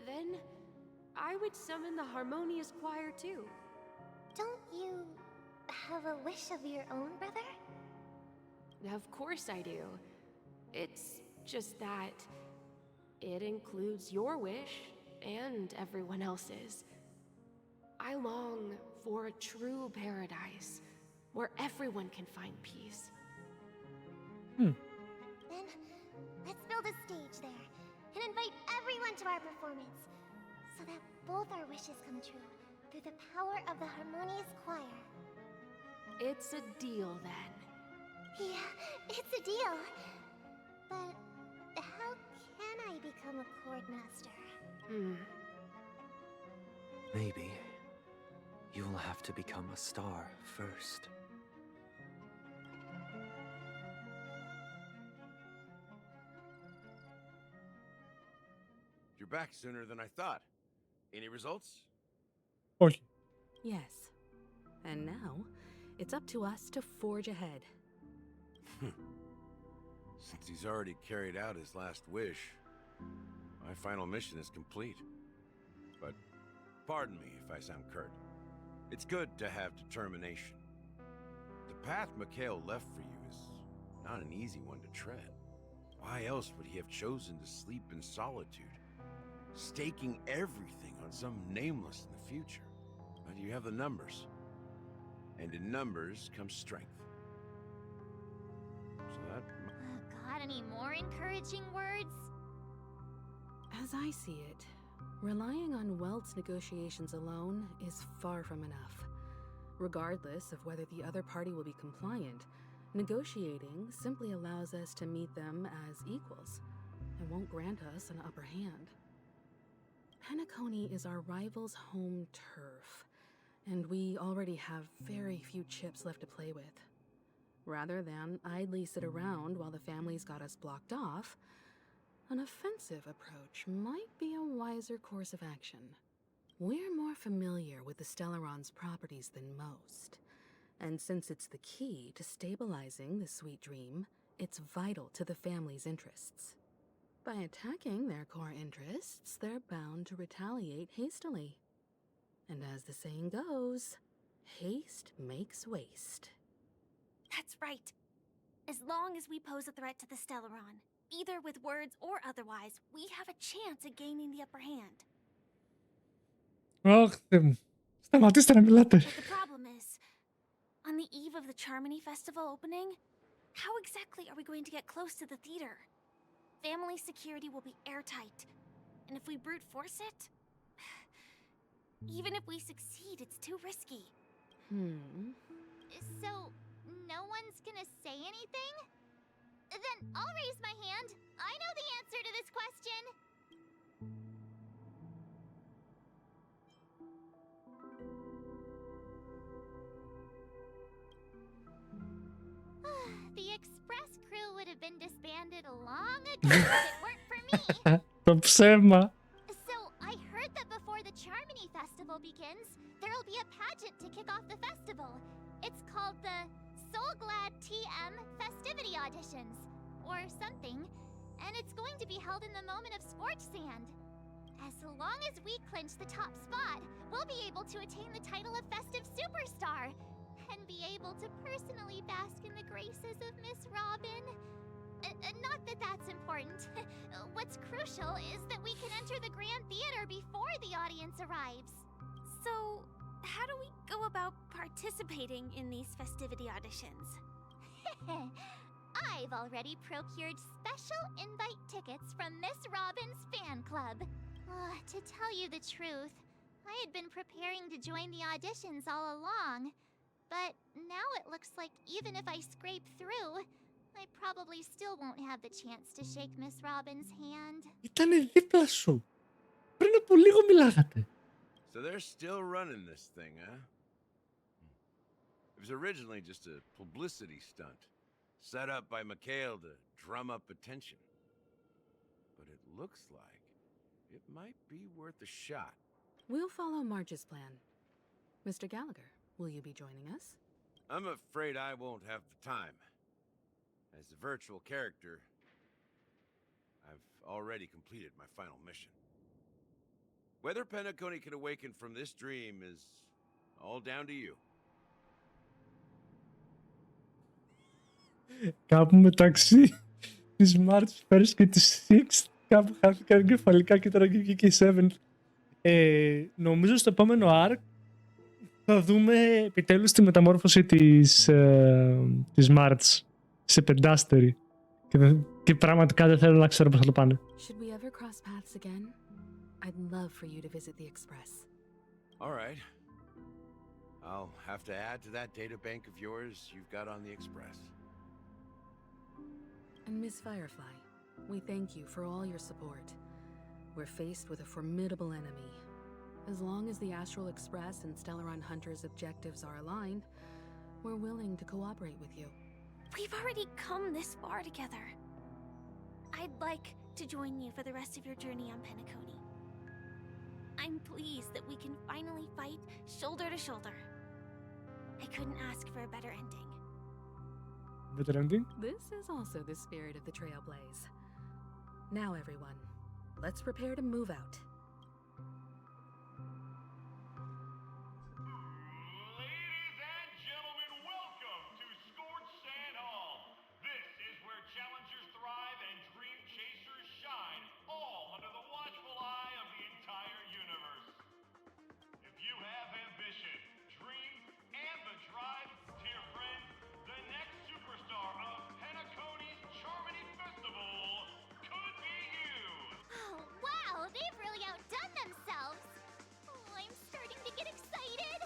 Then I would summon the harmonious choir too. Don't you have a wish of your own, brother? Of course I do. It's just that it includes your wish and everyone else's. I long for a true paradise where everyone can find peace. Then let's build a stage there and invite everyone to our performance so that both our wishes come true through the power of the harmonious choir. It's a deal then. Yeah, it's a deal. But how can I become a chord master? Maybe you'll have to become a star first. You're back sooner than I thought. Any results? Όχι. Yes. And now, it's up to us to forge ahead. Since he's already carried out his last wish, my final mission is complete. But pardon me if I sound curt. It's good to have determination. The path Mikhail left for you is not an easy one to tread. Why else would he have chosen to sleep in solitude, staking everything on some nameless in the future? But you have the numbers, and in numbers comes strength. So that... Got any more encouraging words? As I see it, relying on Welt's negotiations alone is far from enough. Regardless of whether the other party will be compliant, negotiating simply allows us to meet them as equals and won't grant us an upper hand. Penacony is our rival's home turf, and we already have very few chips left to play with. Rather than idly sit around while the families got us blocked off, an offensive approach might be a wiser course of action. We're more familiar with the Stellaron's properties than most, and since it's the key to stabilizing the sweet dream, it's vital to the family's interests. By attacking their core interests, they're bound to retaliate hastily. And as the saying goes, haste makes waste. That's right. As long as we pose a threat to the Stellaron, either with words or otherwise, we have a chance at gaining the upper hand. Αχ, Θεέ μου. Σταματήστε να μιλάτε. But the problem is, on the eve of the Charmony Festival opening, how exactly are we going to get close to the theater? Family security will be airtight, and if we brute force it, even if we succeed, it's too risky. So, no one's gonna say anything? Then I'll raise my hand. I know the answer to this question. The express crew would have been disbanded long ago if it weren't for me. Το ψέμα. So, I heard that before the Charmony Festival begins, there'll be a pageant to kick off the festival. It's called the Soul Glad TM Festivity Auditions, or something, and it's going to be held in the moment of scorch sand. As long as we clinch the top spot, we'll be able to attain the title of Festive Superstar, and be able to personally bask in the graces of Miss Robin. Not that that's important. What's crucial is that we can enter the Grand Theater before the audience arrives. So, how do we go about participating in these festivity auditions? I've already procured special invite tickets from Miss Robin's fan club. To tell you the truth, I had been preparing to join the auditions all along. But now it looks like even if I scrape through, I probably still won't have the chance to shake Miss Robin's hand. Ήτανε δίπλα σου. Πριν από λίγο μιλάγατε. So they're still running this thing, huh? It was originally just a publicity stunt, set up by Mikhail to drum up attention. But it looks like it might be worth a shot. We'll follow Marge's plan. Mr. Gallagher, will you be joining us? I'm afraid I won't have the time. As a virtual character, I've already completed my final mission. Whether Penacony can awaken from this dream is all down to you. Κάπου μεταξύ της March First και της Sixth, κάπου χάθηκαν κεφαλικά και τώρα και η Seventh. Νομίζω στο επόμενο arc θα δούμε επιτέλους τη μεταμόρφωση της March σε πεντάστερη. Και πραγματικά δεν θέλω να ξέρω πώς θα το πάνε. Should we ever cross paths again? I'd love for you to visit the Express. All right. I'll have to add to that data bank of yours you've got on the Express. And Miss Firefly, we thank you for all your support. We're faced with a formidable enemy. As long as the Astral Express and Stellaron Hunters' objectives are aligned, we're willing to cooperate with you. We've already come this far together. I'd like to join you for the rest of your journey on Penacony. I'm pleased that we can finally fight shoulder to shoulder. I couldn't ask for a better ending. Better ending? This is also the spirit of the Trailblaze. Now, everyone, let's prepare to move out. They've really outdone themselves! Oh, I'm starting to get excited!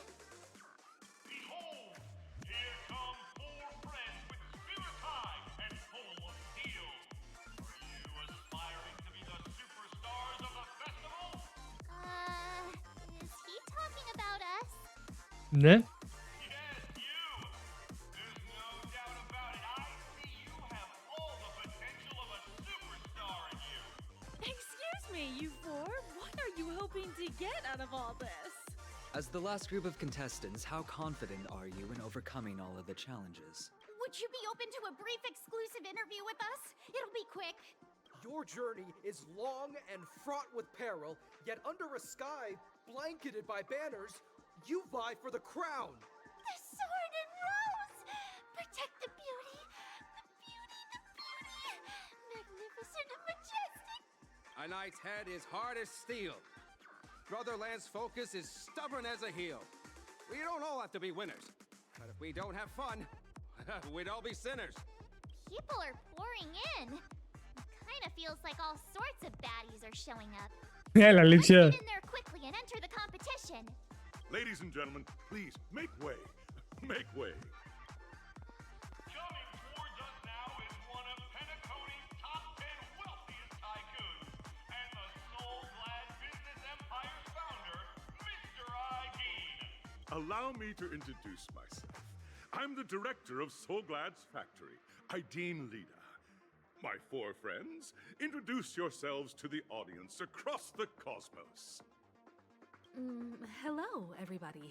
Behold! Here come 4 friends with spirits high and full of steel! Are you aspiring to be the superstars of the festival? Is he talking about us? Ne? Yes, you! There's no doubt about it. I see you have all the potential of a superstar in you! Excuse me, you four. What are you hoping to get out of all this? As the last group of contestants, how confident are you in overcoming all of the challenges? Would you be open to a brief exclusive interview with us? It'll be quick. Your journey is long and fraught with peril, yet under a sky blanketed by banners, you vie for the crown. The sword and rose! Protect the beauty! The beauty, the beauty! Magnificent and majestic! A knight's head is hard as steel. Brother Lance's focus is stubborn as a heel. We don't all have to be winners. But if we don't have fun, we'd all be sinners. People are pouring in. It kind of feels like all sorts of baddies are showing up. Yeah, la Let's leche. get in there quickly and enter the competition. Ladies and gentlemen, please, make way. Make way. Coming towards us now is one of Penacony's top 10 wealthiest tycoons, and the soul-glad business empire's founder, Mr. Ideen. Allow me to introduce myself. I'm the director of Soulglad's factory, Ideen Lida. My 4 friends, introduce yourselves to the audience across the cosmos. Hello, everybody.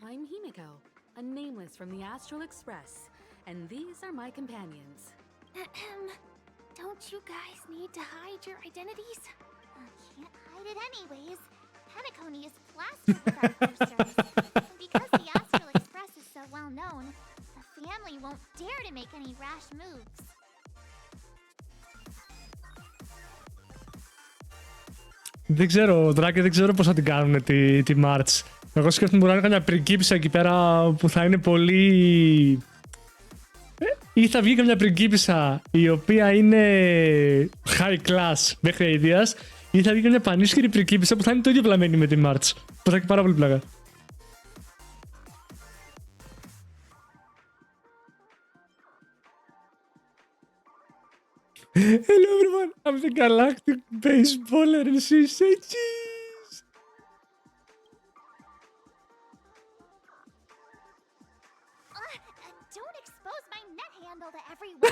I'm Himiko, a nameless from the Astral Express, and these are my companions. Don't you guys need to hide your identities? Can't hide it anyways. Penacony is plastered with our posters. And because the Astral Express is so well known, the family won't dare to make any rash moves. Δεν ξέρω, Δράκε, δεν ξέρω πώς θα την κάνουν τη March. Εγώ σκέφτομαι μπορεί να είναι καμιά πριγκίπισσα εκεί πέρα που θα είναι πολύ... Ή θα βγει καμιά πριγκίπισσα η οποία είναι high class μέχρι αηδίας, ή θα βγει καμιά πανίσχυρη πριγκίπισσα που θα είναι το ίδιο πλαμμένη με τη March. Που θα έχει πάρα πολύ πλάκα. Hello everyone, I'm the Galactic Baseballer and she say cheese! Don't expose my net handle to everyone!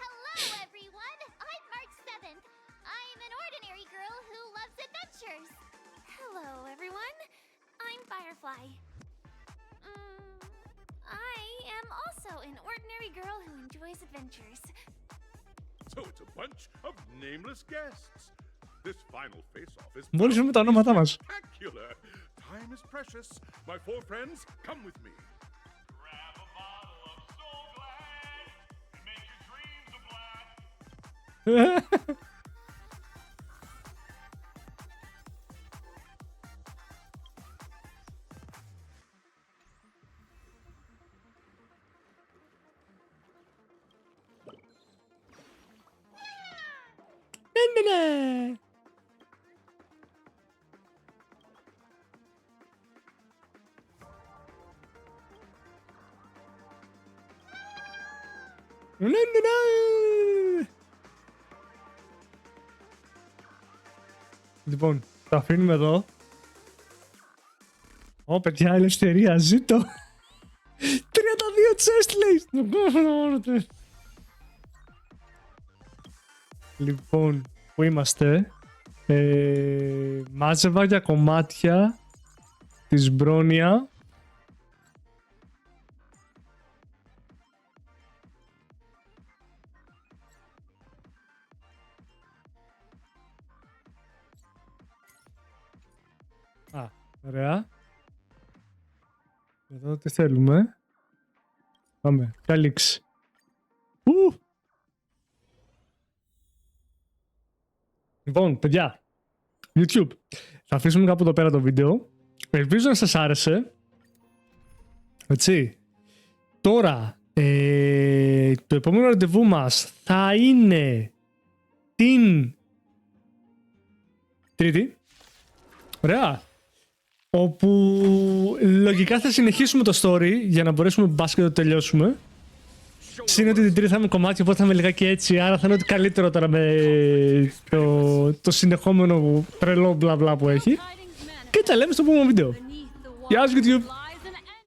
Hello everyone, I'm March 7th. I'm an ordinary girl who loves adventures. Hello everyone, I'm Firefly. I am also an ordinary girl who enjoys adventures. So it's a bunch of nameless guests. This final face-off is Μόλις βρούμε τα ονόματά μας. spectacular. Time is precious. My 4 friends, come with me. Grab a bottle of Soul Glad and make your dreams a blast. Ναι, ναι, Ναι. Λοιπόν, το αφήνουμε εδώ. Ω, παιδιά, ελευθερία, ζήτω. 32 chest λέει. Λοιπόν, πού είμαστε? Μάζευα για κομμάτια της μπρόνια. Α, ωραία. Εδώ τι θέλουμε. Πάμε, καλύξη. Λοιπόν, παιδιά, YouTube, θα αφήσουμε κάπου εδώ πέρα το βίντεο. Ελπίζω να σας άρεσε. Έτσι. Τώρα, το επόμενο ραντεβού μας θα είναι την Τρίτη. Ωραία. Όπου λογικά θα συνεχίσουμε το story για να μπορέσουμε μπάσκετ να το τελειώσουμε. Συν ότι την Τρίτη θα είμαι κομμάτι, οπότε θα είμαι λιγάκι έτσι, άρα θα είναι ότι καλύτερο τώρα με το συνεχόμενο τρελό μπλα μπλα που έχει. Και τα λέμε στο επόμενο βίντεο. Γεια σας YouTube!